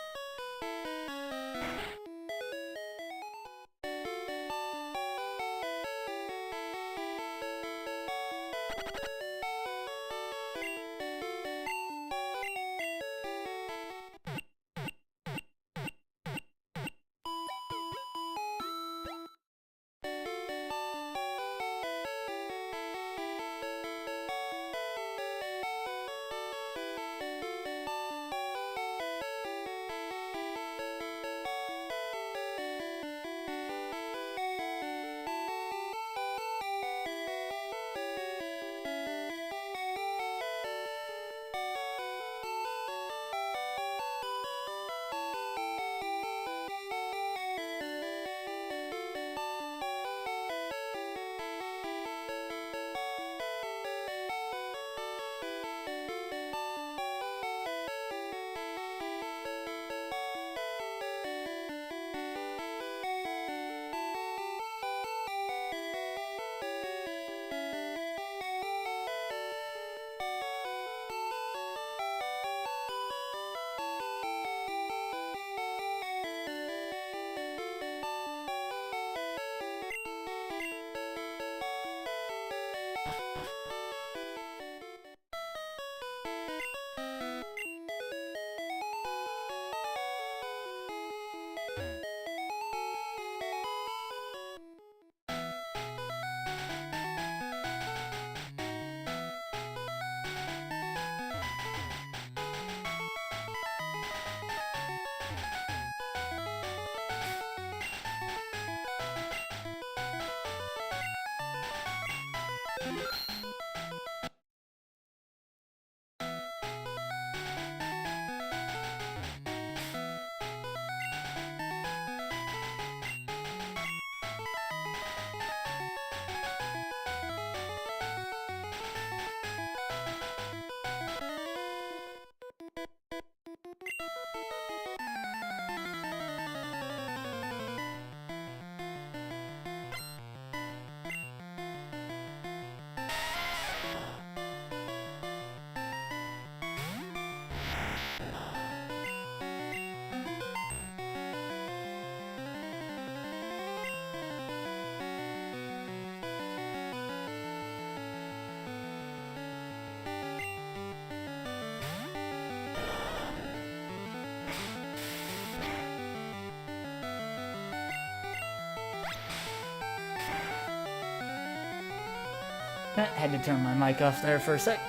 Had to turn my mic off there for a sec.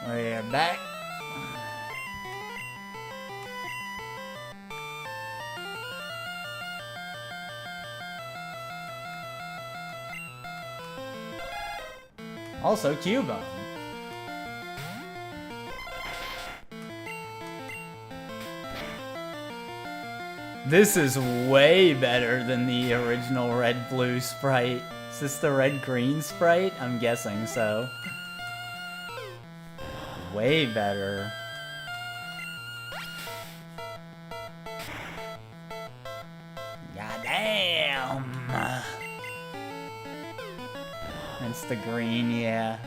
We're back. Also, Cubone. This is way better than the original red-blue sprite. Is this the red-green sprite? I'm guessing so. Way better. Goddamn! It's the green, yeah.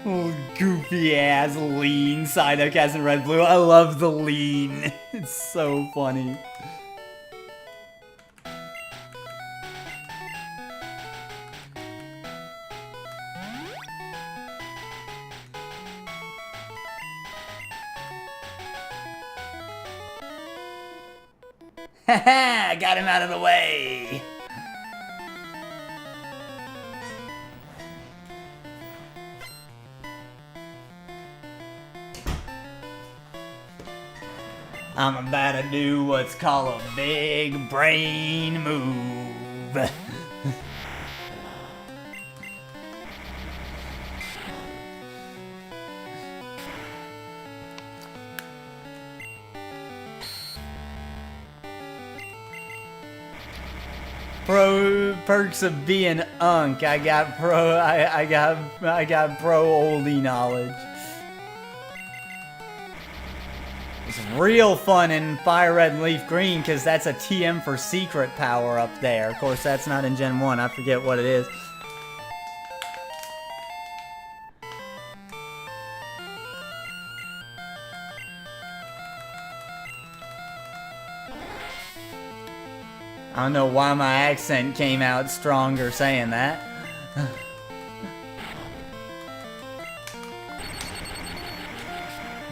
Little goofy ass lean Psyduck has in red blue. I love the lean. It's so funny. Haha, got him out of the way. I'm about to do what's called a big brain move. Pro perks of being unk. I got pro oldie knowledge. It's real fun in Fire Red and Leaf Green because that's a TM for secret power up there. Of course, that's not in Gen 1. I forget what it is. I don't know why my accent came out stronger saying that.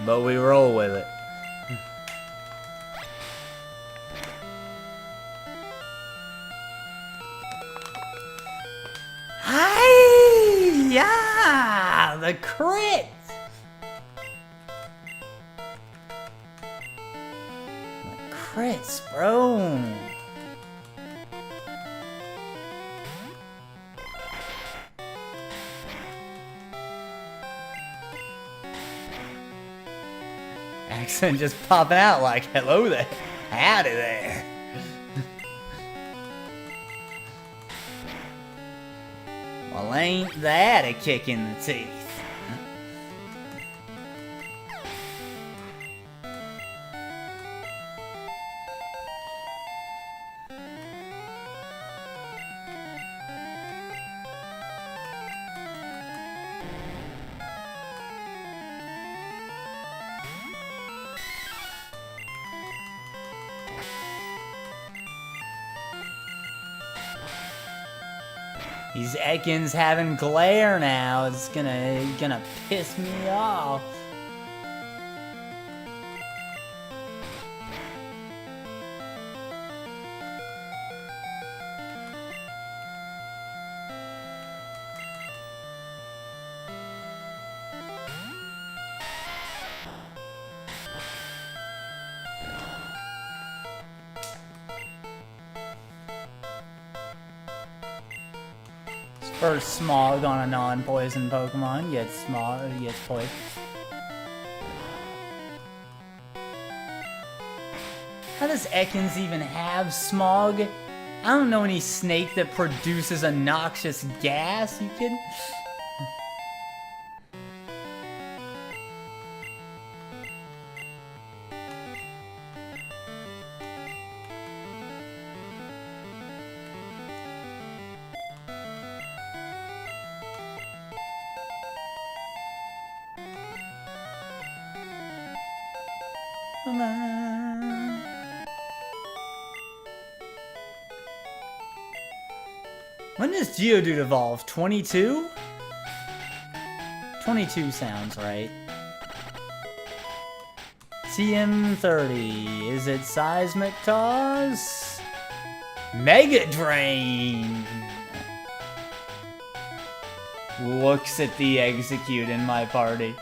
But we roll with it. Hi-ya! The crit! The crits, bro. Accent just popping out like, hello there, howdy there. Well, ain't that a kick in the teeth? These Ekans having glare now. It's gonna piss me off. First Smog on a non-poison Pokemon gets poison. How does Ekans even have Smog? I don't know any snake that produces a noxious gas. You kidding? When does Geodude evolve? 22? 22 sounds right. TM30. Is it Seismic Toss? Mega Drain! Looks at the execute in my party.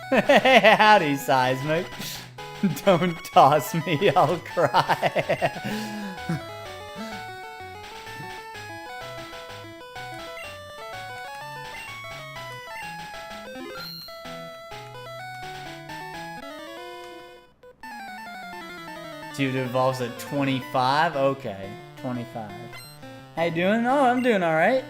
Howdy, Seismic. Don't toss me, I'll cry. Dude evolves at 25? Okay, 25. How you doing? Oh, I'm doing alright.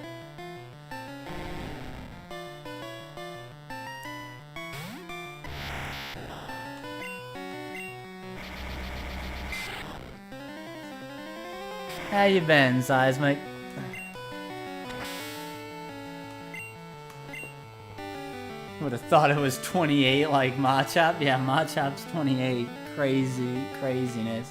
How you been, Seismic? Would have thought it was 28 like Machop. Yeah, Machop's 28. Craziness.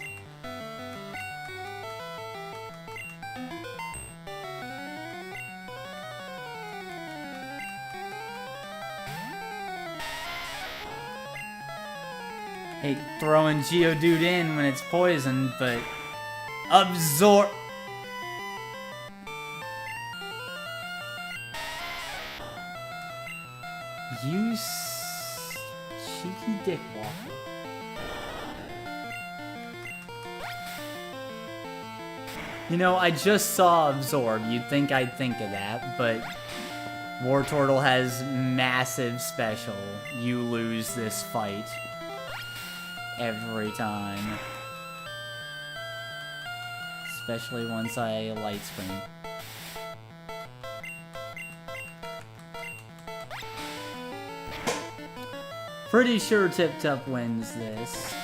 Hate throwing Geodude in when it's poisoned, but absorb. You cheeky dick waffle. You know, I just saw Absorb. You'd think I'd think of that, but Wartortle has massive special. You lose this fight. Every time. Especially once I light screen. Pretty sure Tip Top wins this.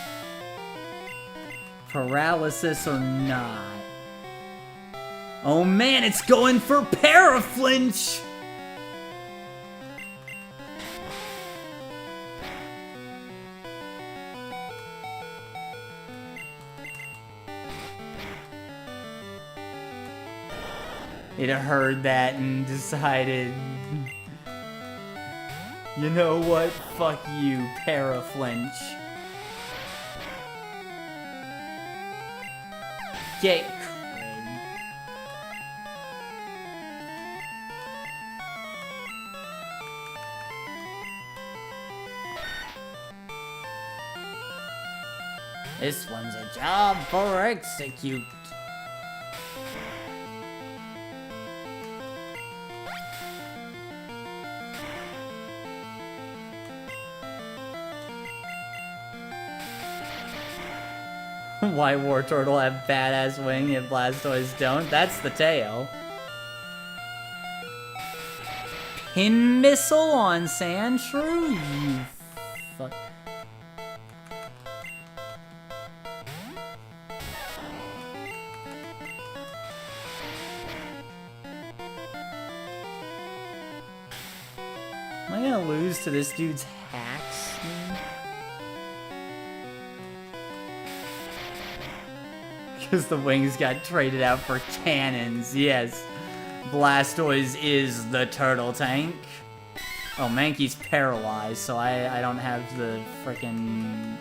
Paralysis or not. Oh man, it's going for Paraflinch! It heard that and decided, you know what? Fuck you, Paraflinch. Get cred. This one's a job for execute. Why Wartortle have badass wing and Blastoise don't? That's the tail. Pin missile on Sandshrew? You fuck. Am I gonna lose to this dude's hacks? Because the wings got traded out for cannons. Yes, Blastoise is the turtle tank. Oh, Mankey's paralyzed, so I don't have the frickin'...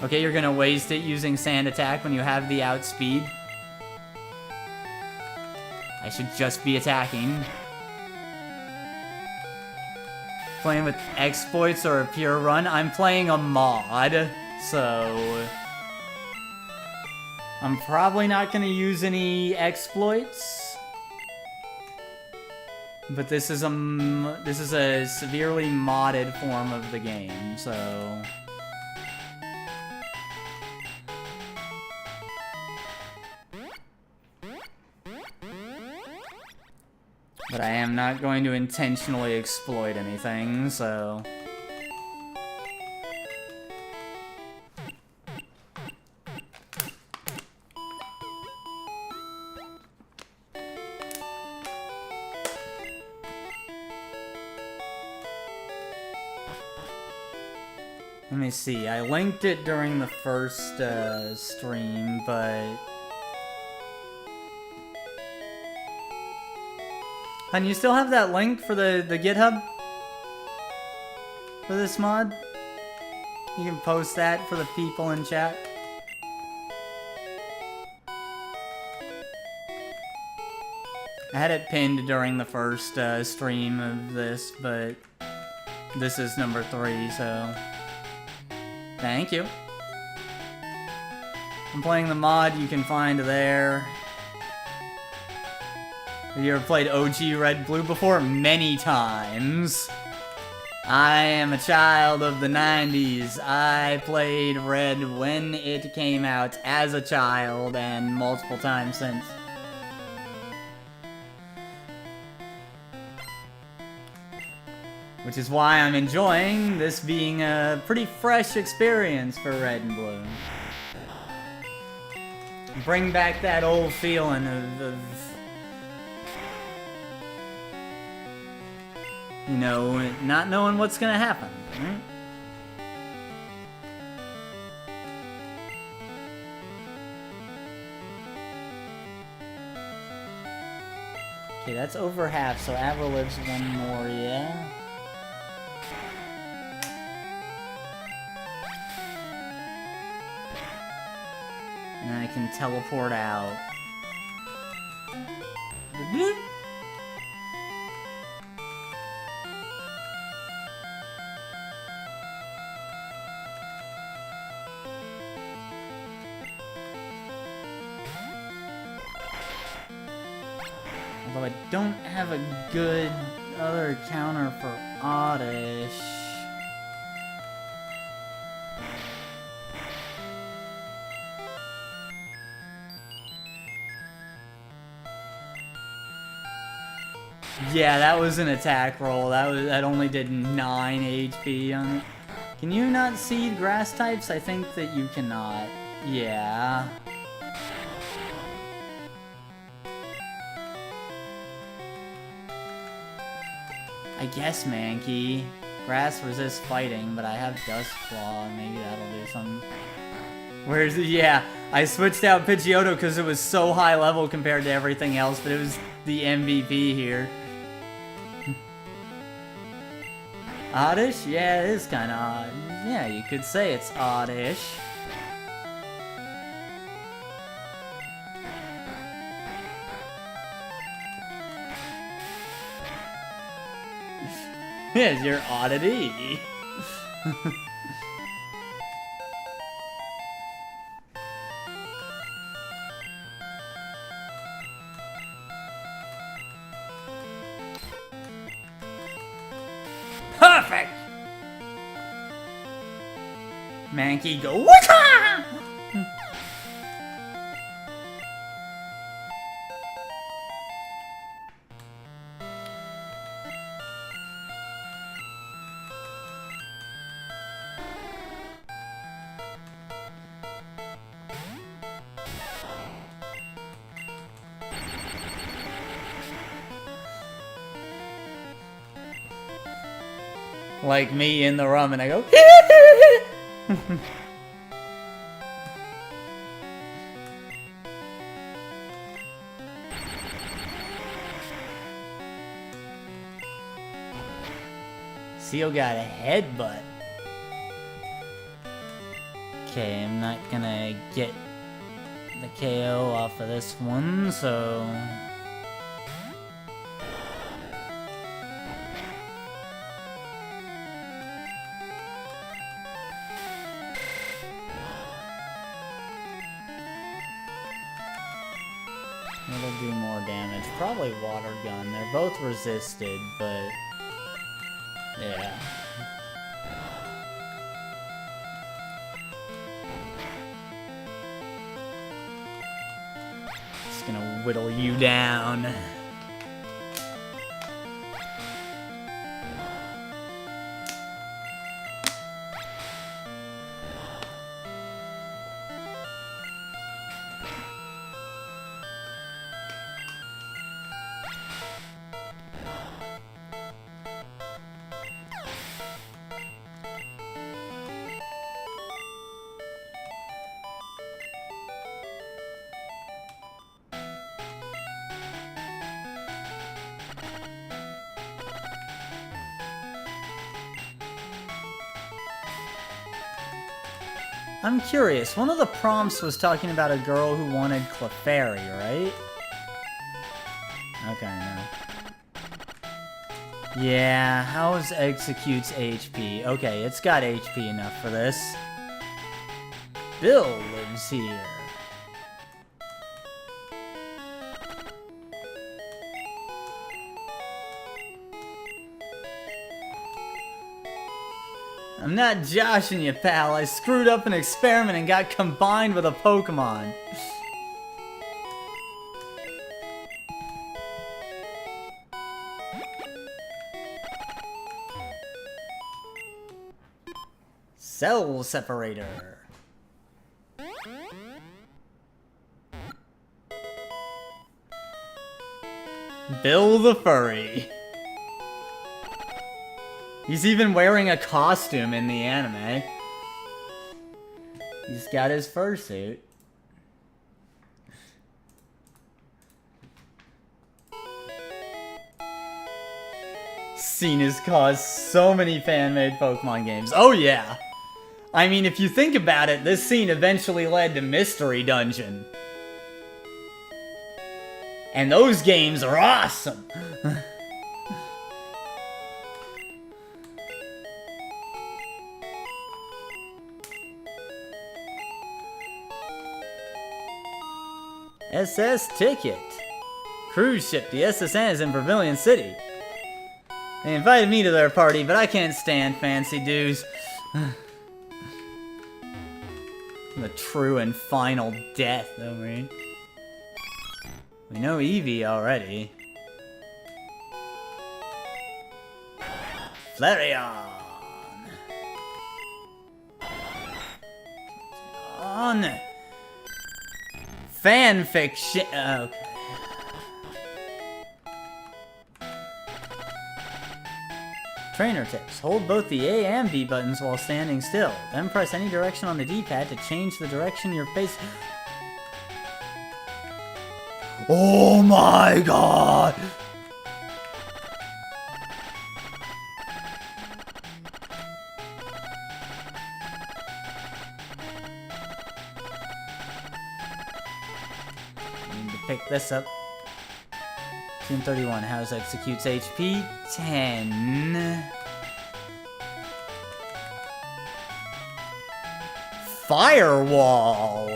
Okay, you're gonna waste it using Sand Attack when you have the outspeed. I should just be attacking. Playing with exploits or a pure run? I'm playing a mod, so... I'm probably not going to use any exploits, but this is a severely modded form of the game, so but I am not going to intentionally exploit anything, so let me see, I linked it during the first stream, but... Hun, you still have that link for the GitHub? For this mod? You can post that for the people in chat? I had it pinned during the first stream of this, but this is number 3, so... Thank you. I'm playing the mod you can find there. Have you ever played OG Red Blue before? Many times. I am a child of the 90s. I played Red when it came out as a child and multiple times since. Which is why I'm enjoying this being a pretty fresh experience for Red and Blue. Bring back that old feeling of You know, not knowing what's gonna happen, right? Okay, that's over half, so Avra lives one more, yeah? And then I can teleport out. Although I don't have a good other counter for Oddish. Yeah, that was an attack roll. That only did 9 HP on it. Can you not seed grass types? I think that you cannot. Yeah. I guess Mankey. Grass resists fighting, but I have Dust Claw. Maybe that'll do something. Where's it? Yeah, I switched out Pidgeotto because it was so high level compared to everything else, but it was the MVP here. Oddish? Yeah, it is kind of odd. Yeah, you could say it's oddish. Yes, you're oddity. Perfect! Mankey go waka! Like me in the rum and I go Seal got a headbutt. Okay, I'm not gonna get the KO off of this one, so it'll do more damage. Probably Water Gun. They're both resisted, but yeah. Just gonna whittle you down. I'm curious, one of the prompts was talking about a girl who wanted Clefairy, right? Okay, no. Yeah, how's Execute's HP? Okay, it's got HP enough for this. Bill lives here. I'm not joshing you, pal. I screwed up an experiment and got combined with a Pokémon. Cell separator. Bill the Furry. He's even wearing a costume in the anime. He's got his fursuit. Scene has caused so many fan-made Pokemon games. Oh yeah! I mean, if you think about it, this scene eventually led to Mystery Dungeon. And those games are awesome! SS Ticket. Cruise ship, the SSN is in Pavilion City. They invited me to their party, but I can't stand fancy dues. The true and final death, though, right? We know Eevee already. Flareon! On! Fanfiction! Okay. Trainer tips. Hold both the A and B buttons while standing still. Then press any direction on the D-pad to change the direction you're facing. Oh my god! Need to pick this up. Team 31, House executes HP 10. Firewall!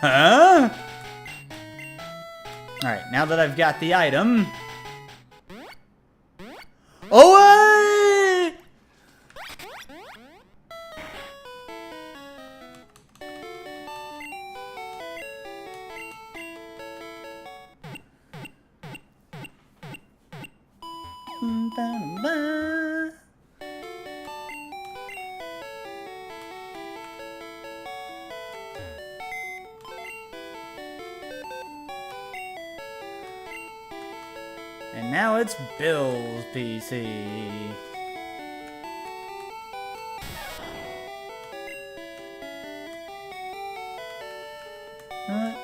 Huh? Alright, now that I've got the item... Away! And now it's Bill's PC.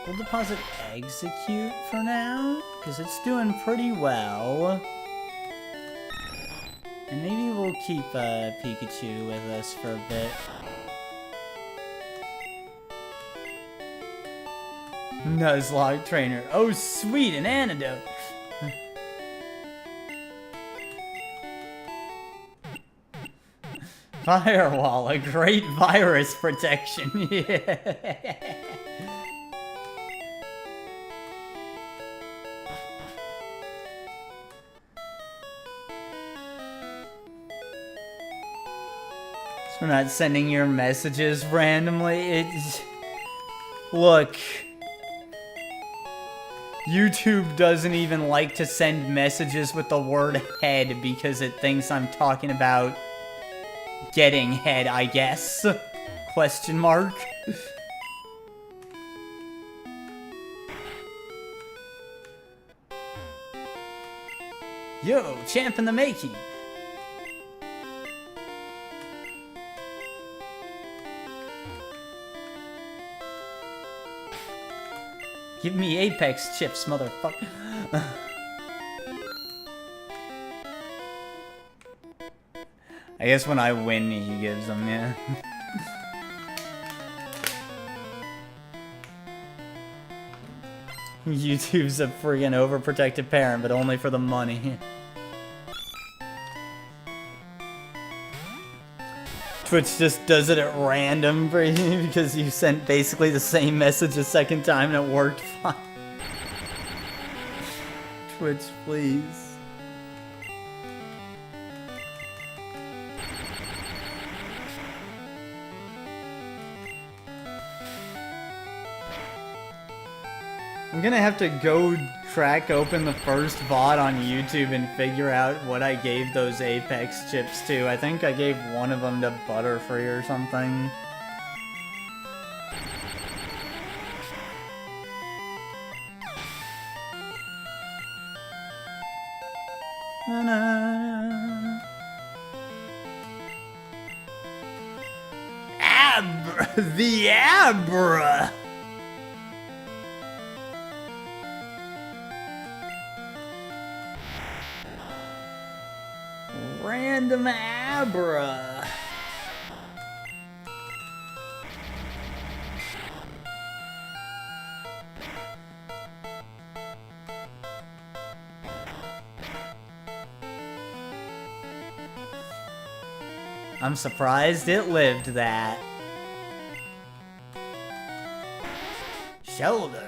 We'll deposit execute for now, because it's doing pretty well. And maybe we'll keep Pikachu with us for a bit. Nuzlocke trainer. Oh sweet, an antidote. Firewall, a great virus protection. Yeah. So we're not sending your messages randomly. It's... Look. YouTube doesn't even like to send messages with the word head because it thinks I'm talking about getting head, I guess. Question mark. Yo, champ in the making. Give me Apex chips, motherfucker. I guess when I win, he gives them, yeah. YouTube's a friggin' overprotective parent, but only for the money. Twitch just does it at random for you because you sent basically the same message a second time and it worked fine. Twitch, please. I'm gonna have to go crack open the first VOD on YouTube and figure out what I gave those Apex chips to. I think I gave one of them to Butterfree or something. The Abra. Random Abra. I'm surprised it lived that. Shoulder.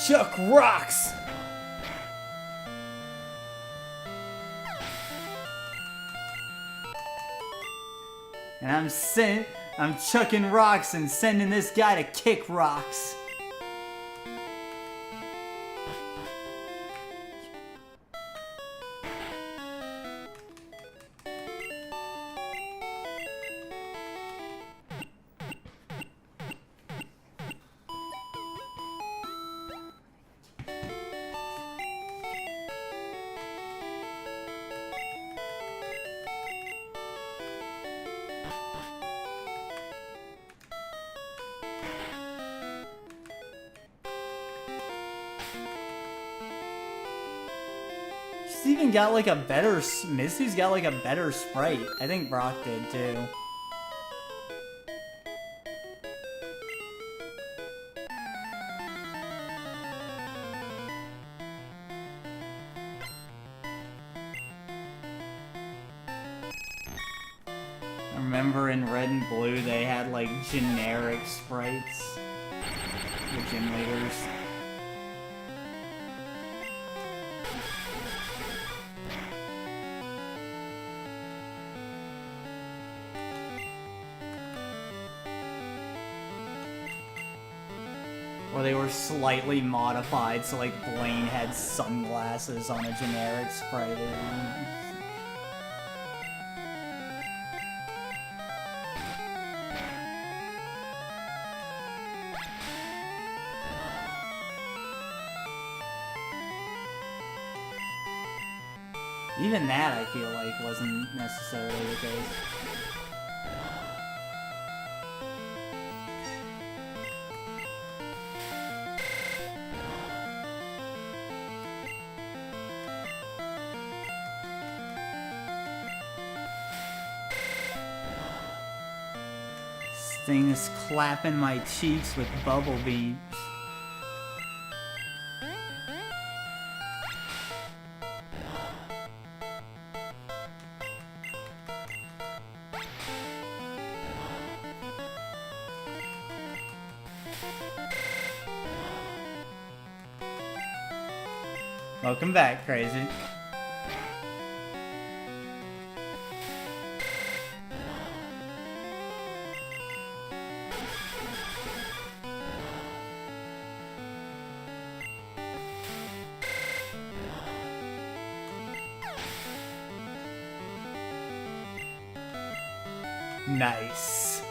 Chuck rocks! And I'm chucking rocks and sending this guy to kick rocks. She's even got like a better, Misty's got like a better sprite. I think Brock did too. I remember in Red and Blue they had like generic sprites. The gym leaders. Or they were slightly modified, so like Blaine had sunglasses on a generic sprite. Even that, I feel like, wasn't necessarily the case. Thing is clapping my cheeks with bubble beams. Welcome back, Crazy. Nice.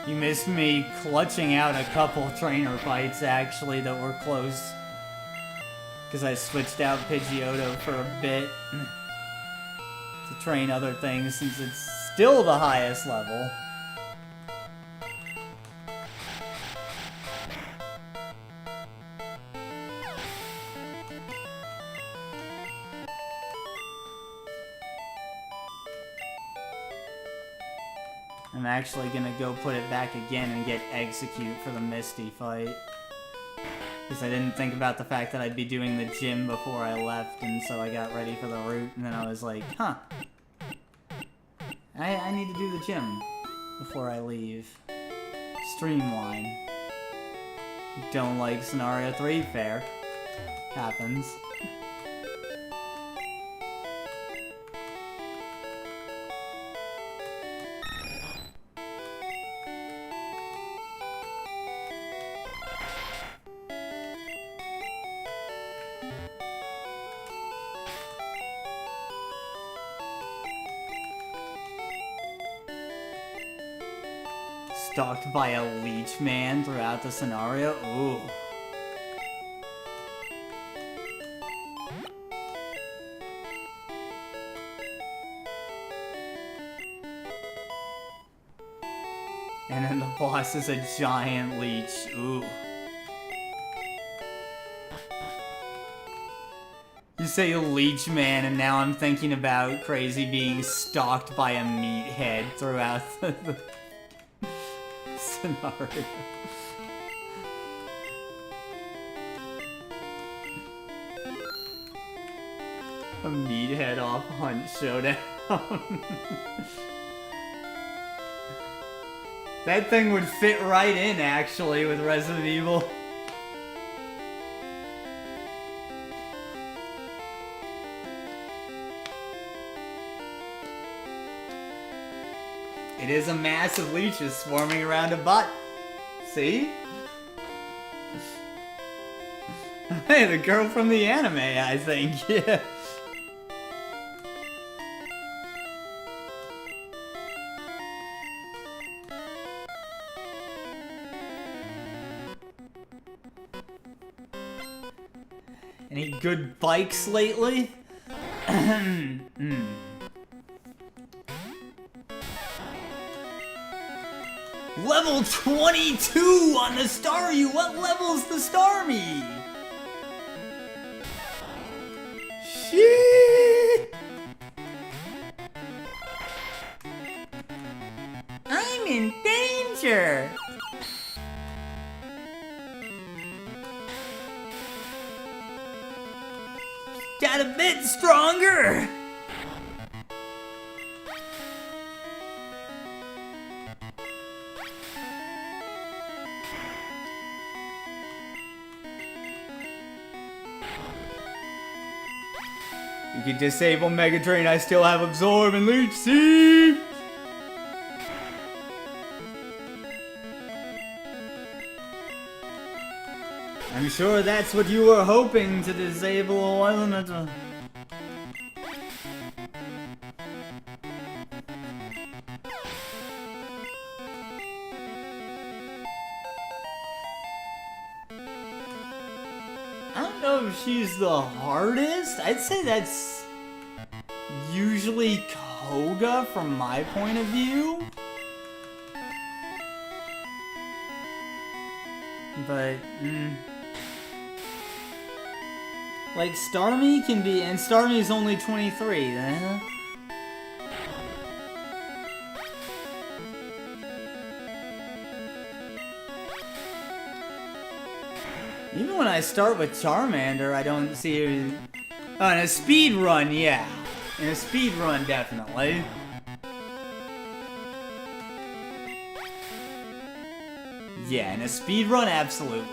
You missed me clutching out a couple trainer fights, actually, that were close. Because I switched out Pidgeotto for a bit to train other things, since it's still the highest level. I'm actually gonna go put it back again and get Execute for the Misty fight. Because I didn't think about the fact that I'd be doing the gym before I left, and so I got ready for the route, and then I was like, huh. I need to do the gym before I leave. Streamline. Don't like Scenario 3, fair. Happens. Stalked by a leech man throughout the scenario? Ooh. And then the boss is a giant leech. Ooh. You say leech man, and now I'm thinking about Crazy being stalked by a meathead throughout the scenario. A meathead off Hunt Showdown. That thing would fit right in, actually, with Resident Evil. It is a mass of leeches swarming around a butt. See? Hey, the girl from the anime, I think. Yeah. Any good bikes lately? Level 22 on the Staryu! What level's the Starmie? Shit! I'm in danger! Got a bit stronger! You can disable Mega Drain, I still have Absorb and Leech Seed! I'm sure that's what you were hoping to disable, wasn't it? I don't know if she's the hardest. I'd say that's usually Koga from my point of view. But, like, Starmie can be, and Starmie's only 23, Even when I start with Charmander, I don't see her. Oh, in a speed run, yeah. In a speed run, definitely. Yeah, in a speed run, absolutely.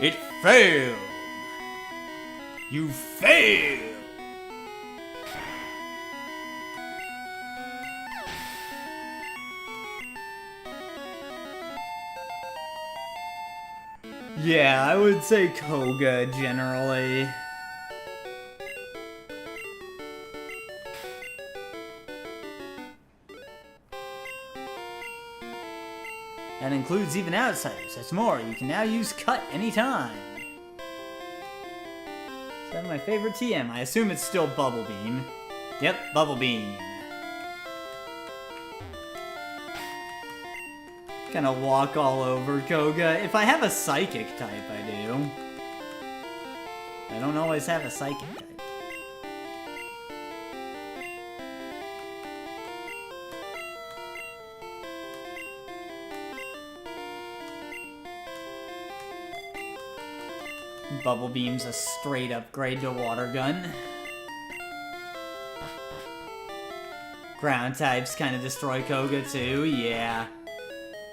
It failed. You failed. Yeah, I would say Koga generally. That includes even outsiders. That's more, you can now use cut anytime. Is that my favorite TM? I assume it's still Bubble Beam. Yep, Bubble Beam. Gonna walk all over Koga. If I have a Psychic type, I do. I don't always have a Psychic type. Bubble Beam's a straight upgrade to Water Gun. Ground types kind of destroy Koga too, yeah.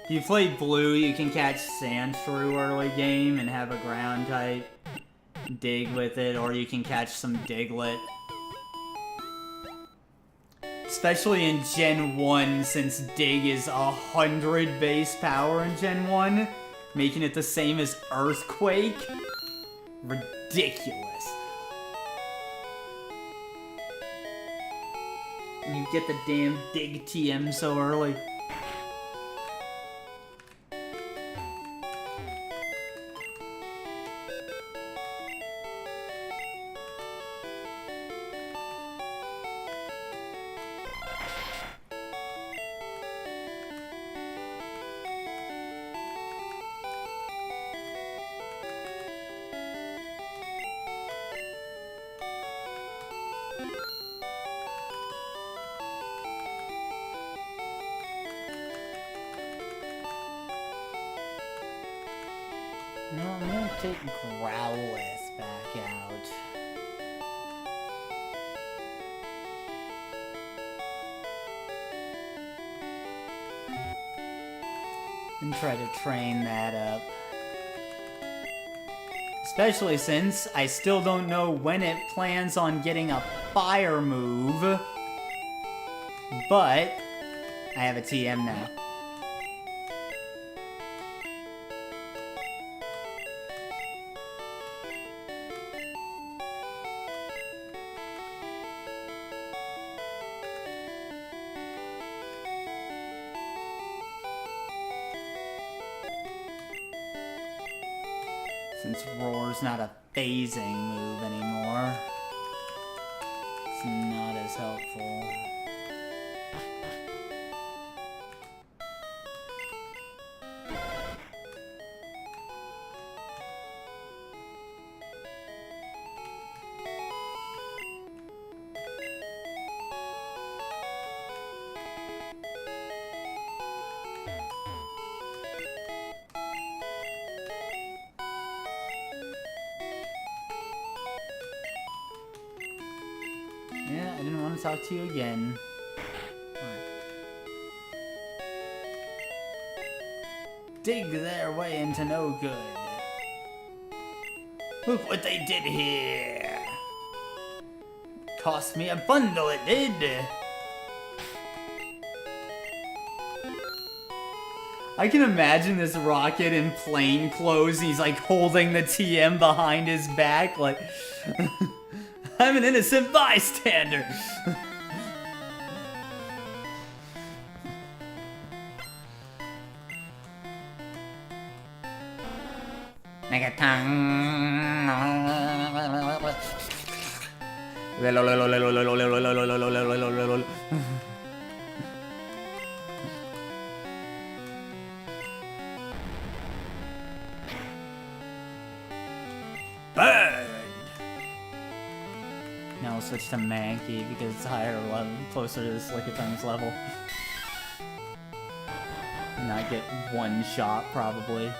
If you play blue, you can catch Sandshrew early game and have a ground type dig with it, or you can catch some Diglett. Especially in Gen 1, since Dig is 100 base power in Gen 1, making it the same as Earthquake. Ridiculous. And you get the damn Dig TM so early. No, I'm gonna take Growlithe back out. And try to train that up. Especially since I still don't know when it plans on getting a fire move. But I have a TM now. Since Roar's not a phasing move anymore, it's not as helpful. Yeah, I didn't want to talk to you again. Dig their way into no good. Look what they did here. Cost me a bundle, it did. I can imagine this Rocket in plain clothes. He's like holding the TM behind his back, like... I'm an innocent bystander! Burn! Now we'll switch to Mankey because it's higher level, closer to the Slickaton's level. And not get one shot, probably.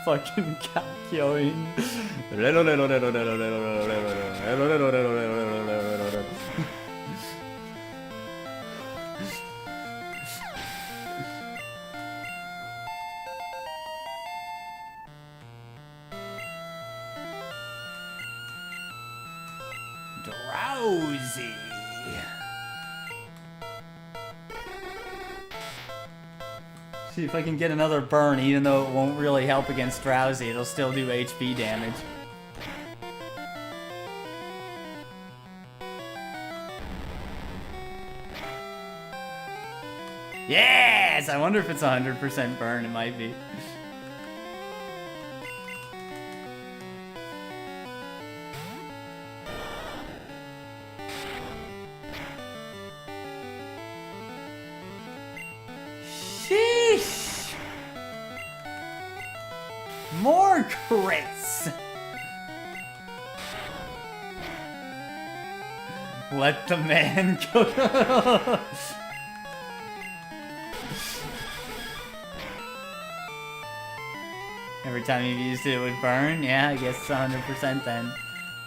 Fucking Kakyoin. Drowsy. See if I can get another burn, even though it won't really help against Drowsy. It'll still do HP damage. Yes! I wonder if it's 100% burn. It might be. Sheesh! More crits! Let the man go. Every time you've used it, it would burn? Yeah, I guess it's 100% then.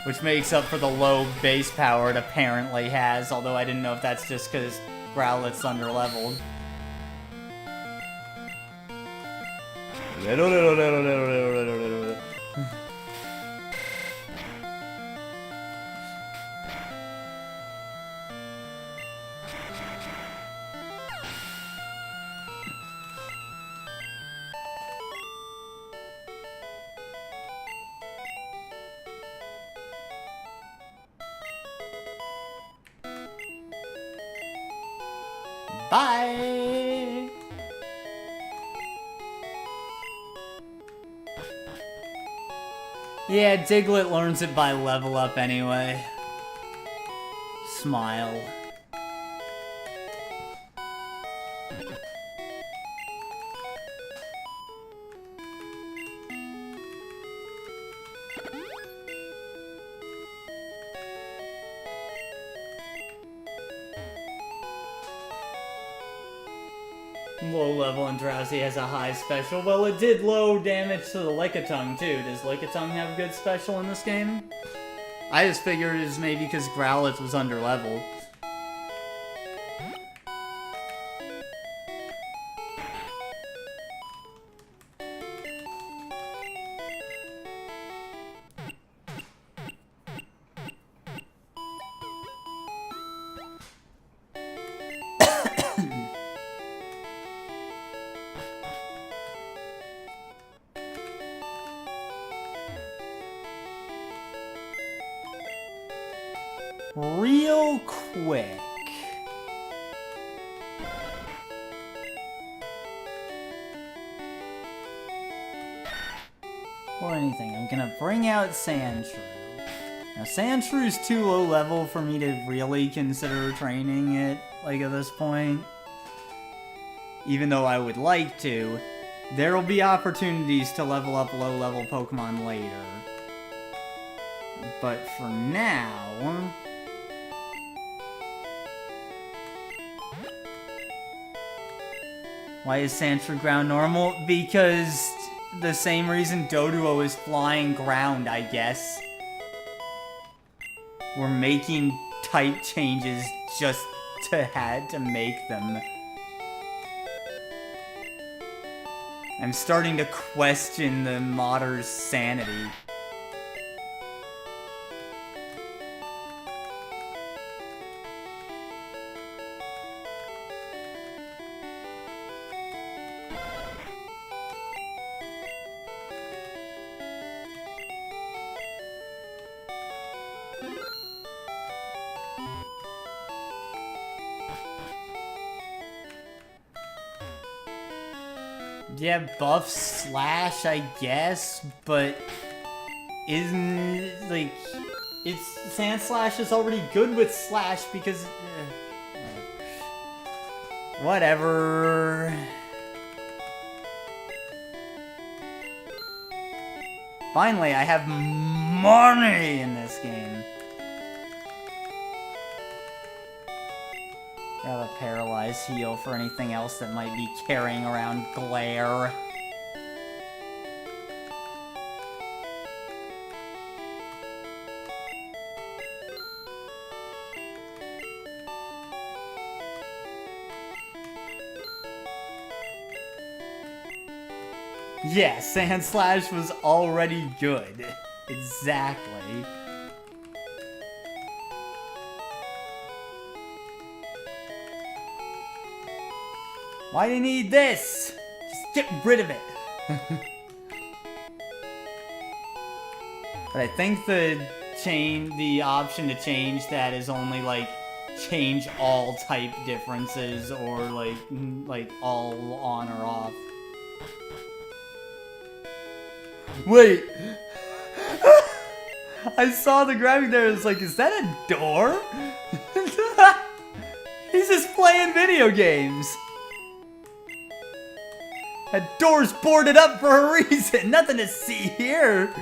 Which makes up for the low base power it apparently has, although I didn't know if that's just because Growlithe's underleveled. Bye! Yeah, Diglett learns it by level up anyway. Smile. Low level and Drowsy has a high special. Well, it did low damage to the Lickitung too. Does Lickitung have a good special in this game? I just figured it was maybe because Growlithe was underleveled. Real quick. Or anything, I'm gonna bring out Sandshrew. Now Sandshrew's too low level for me to really consider training it, like at this point. Even though I would like to, there will be opportunities to level up low level Pokemon later. But for now... Why is Sandshrew ground normal? Because the same reason Doduo is flying ground, I guess. We're making type changes just to make them. I'm starting to question the modder's sanity. Yeah, buff Slash, I guess, but isn't, like, it's, Sand Slash is already good with Slash because, whatever. Finally, I have money in this game. Grab a Paralyze Heal for anything else that might be carrying around Glare. Yeah, Sand Slash was already good. Exactly. Why do you need this? Just get rid of it. But I think the option to change that is only like change all type differences or like all on or off. Wait. I saw the graphic there. It's like, is that a door? He's just playing video games. That door's boarded up for a reason. Nothing to see here.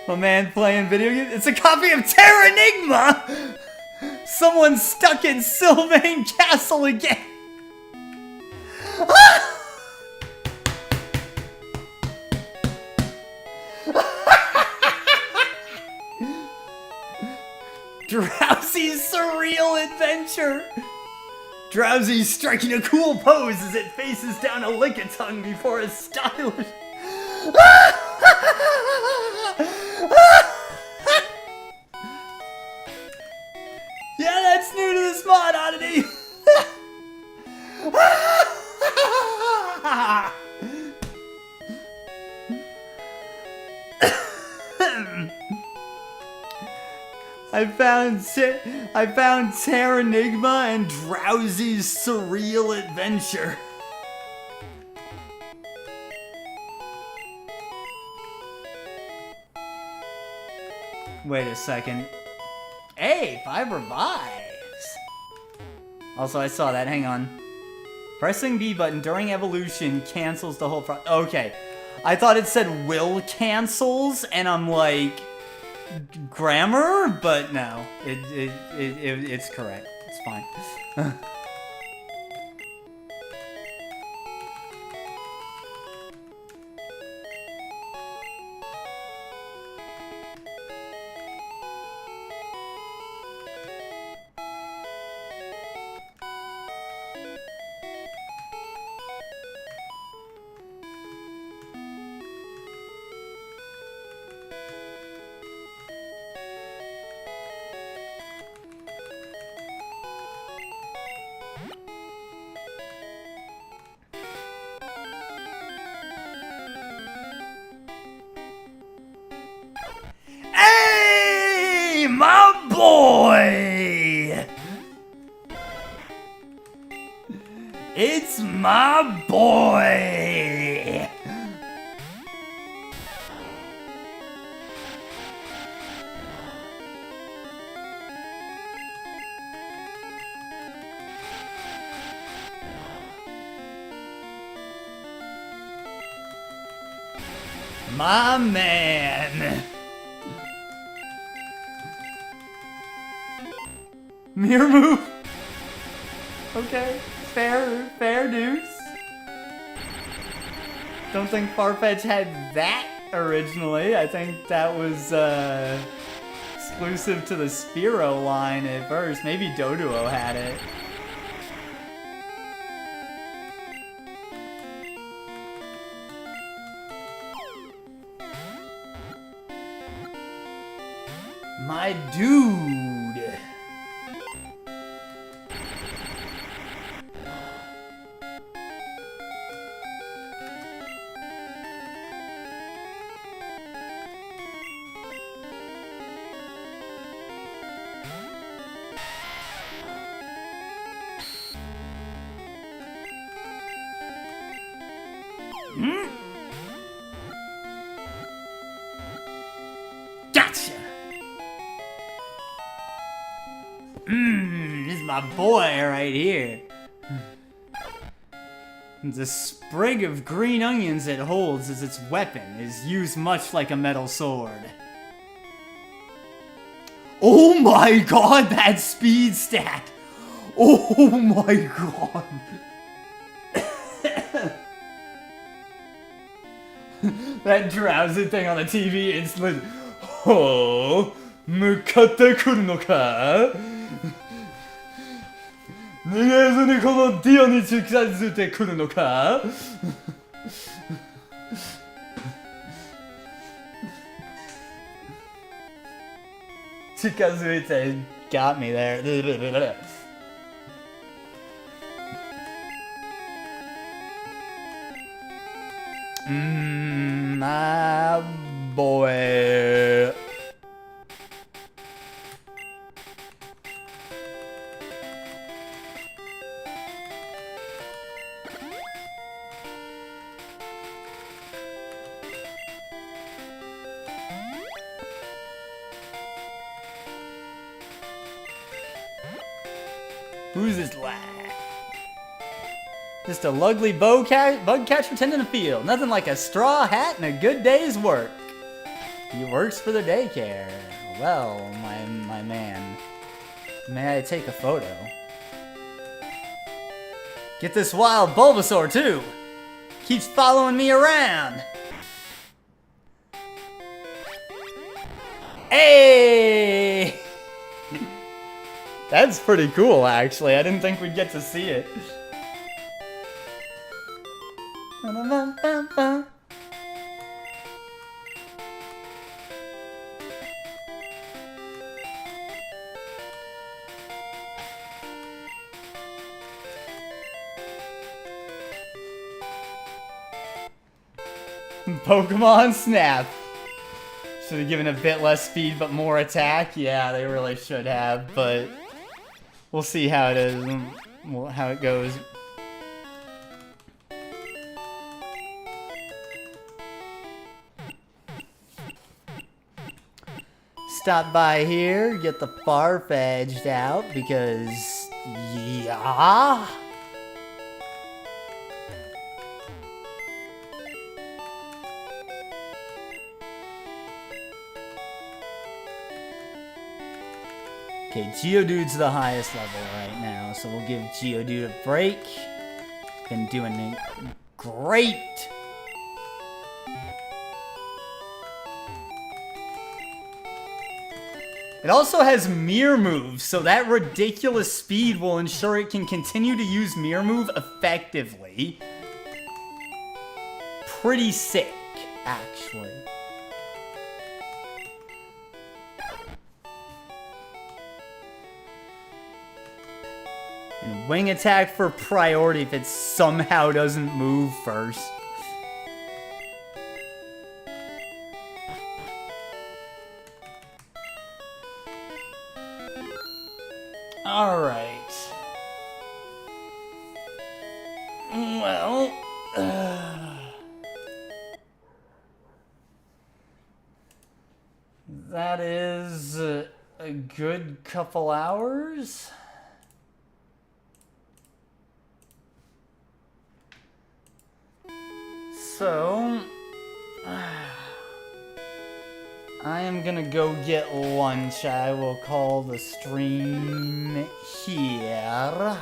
My man playing video games. It's a copy of Terra Enigma. Someone's stuck in Sylvain Castle again. Drowsy's surreal adventure. Drowsy's striking a cool pose as it faces down a lick-a-tongue before a stylish... Yeah, that's new to this mod, oddity. I found Terra Enigma and Drowsy's surreal adventure. Wait a second. Hey, 5 revives. Also, I saw that. Hang on. Pressing B button during evolution cancels the whole okay. I thought it said will cancels, and I'm like... grammar, but no, it's correct. It's fine. My boy! It's my boy! My man! Mirror move. Okay, fair news. Don't think Farfetch had that originally. I think that was exclusive to the Spearow line at first. Maybe Doduo had it. My dude. Gotcha! This is my boy right here. The sprig of green onions it holds as its weapon is used much like a metal sword. Oh my god, that speed stat! Oh my god! That drowsy thing on the TV instantly. Oh, 向かってくるのか? 逃げずにこのディオに近づいてくるのか? got me there. My boy. Who's this lad? Just a lugly bug catcher tending the field. Nothing like a straw hat and a good day's work. He works for the daycare. Well, my man. May I take a photo? Get this wild Bulbasaur too. Keeps following me around. Hey! That's pretty cool, actually. I didn't think we'd get to see it. Pokemon Snap. Should have given a bit less speed but more attack. Yeah, they really should have, but we'll see how it is, how it goes. Stop by here, get the Farfetch'd out because, yeah. Okay, Geodude's the highest level right now, so we'll give Geodude a break. Been doing great. It also has Mirror Move, so that ridiculous speed will ensure it can continue to use Mirror Move effectively. Pretty sick, actually. And wing attack for priority if it somehow doesn't move first. Alright. Well... that is a good couple hours. So... I am gonna go get lunch. I will call the stream here.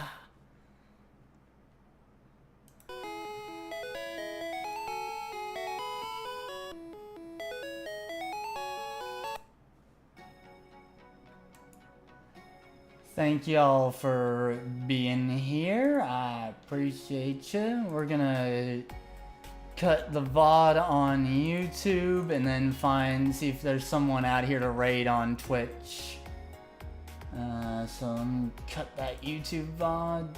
Thank y'all for being here. I appreciate you. We're gonna cut the VOD on YouTube and then see if there's someone out here to raid on Twitch. So I'm gonna cut that YouTube VOD.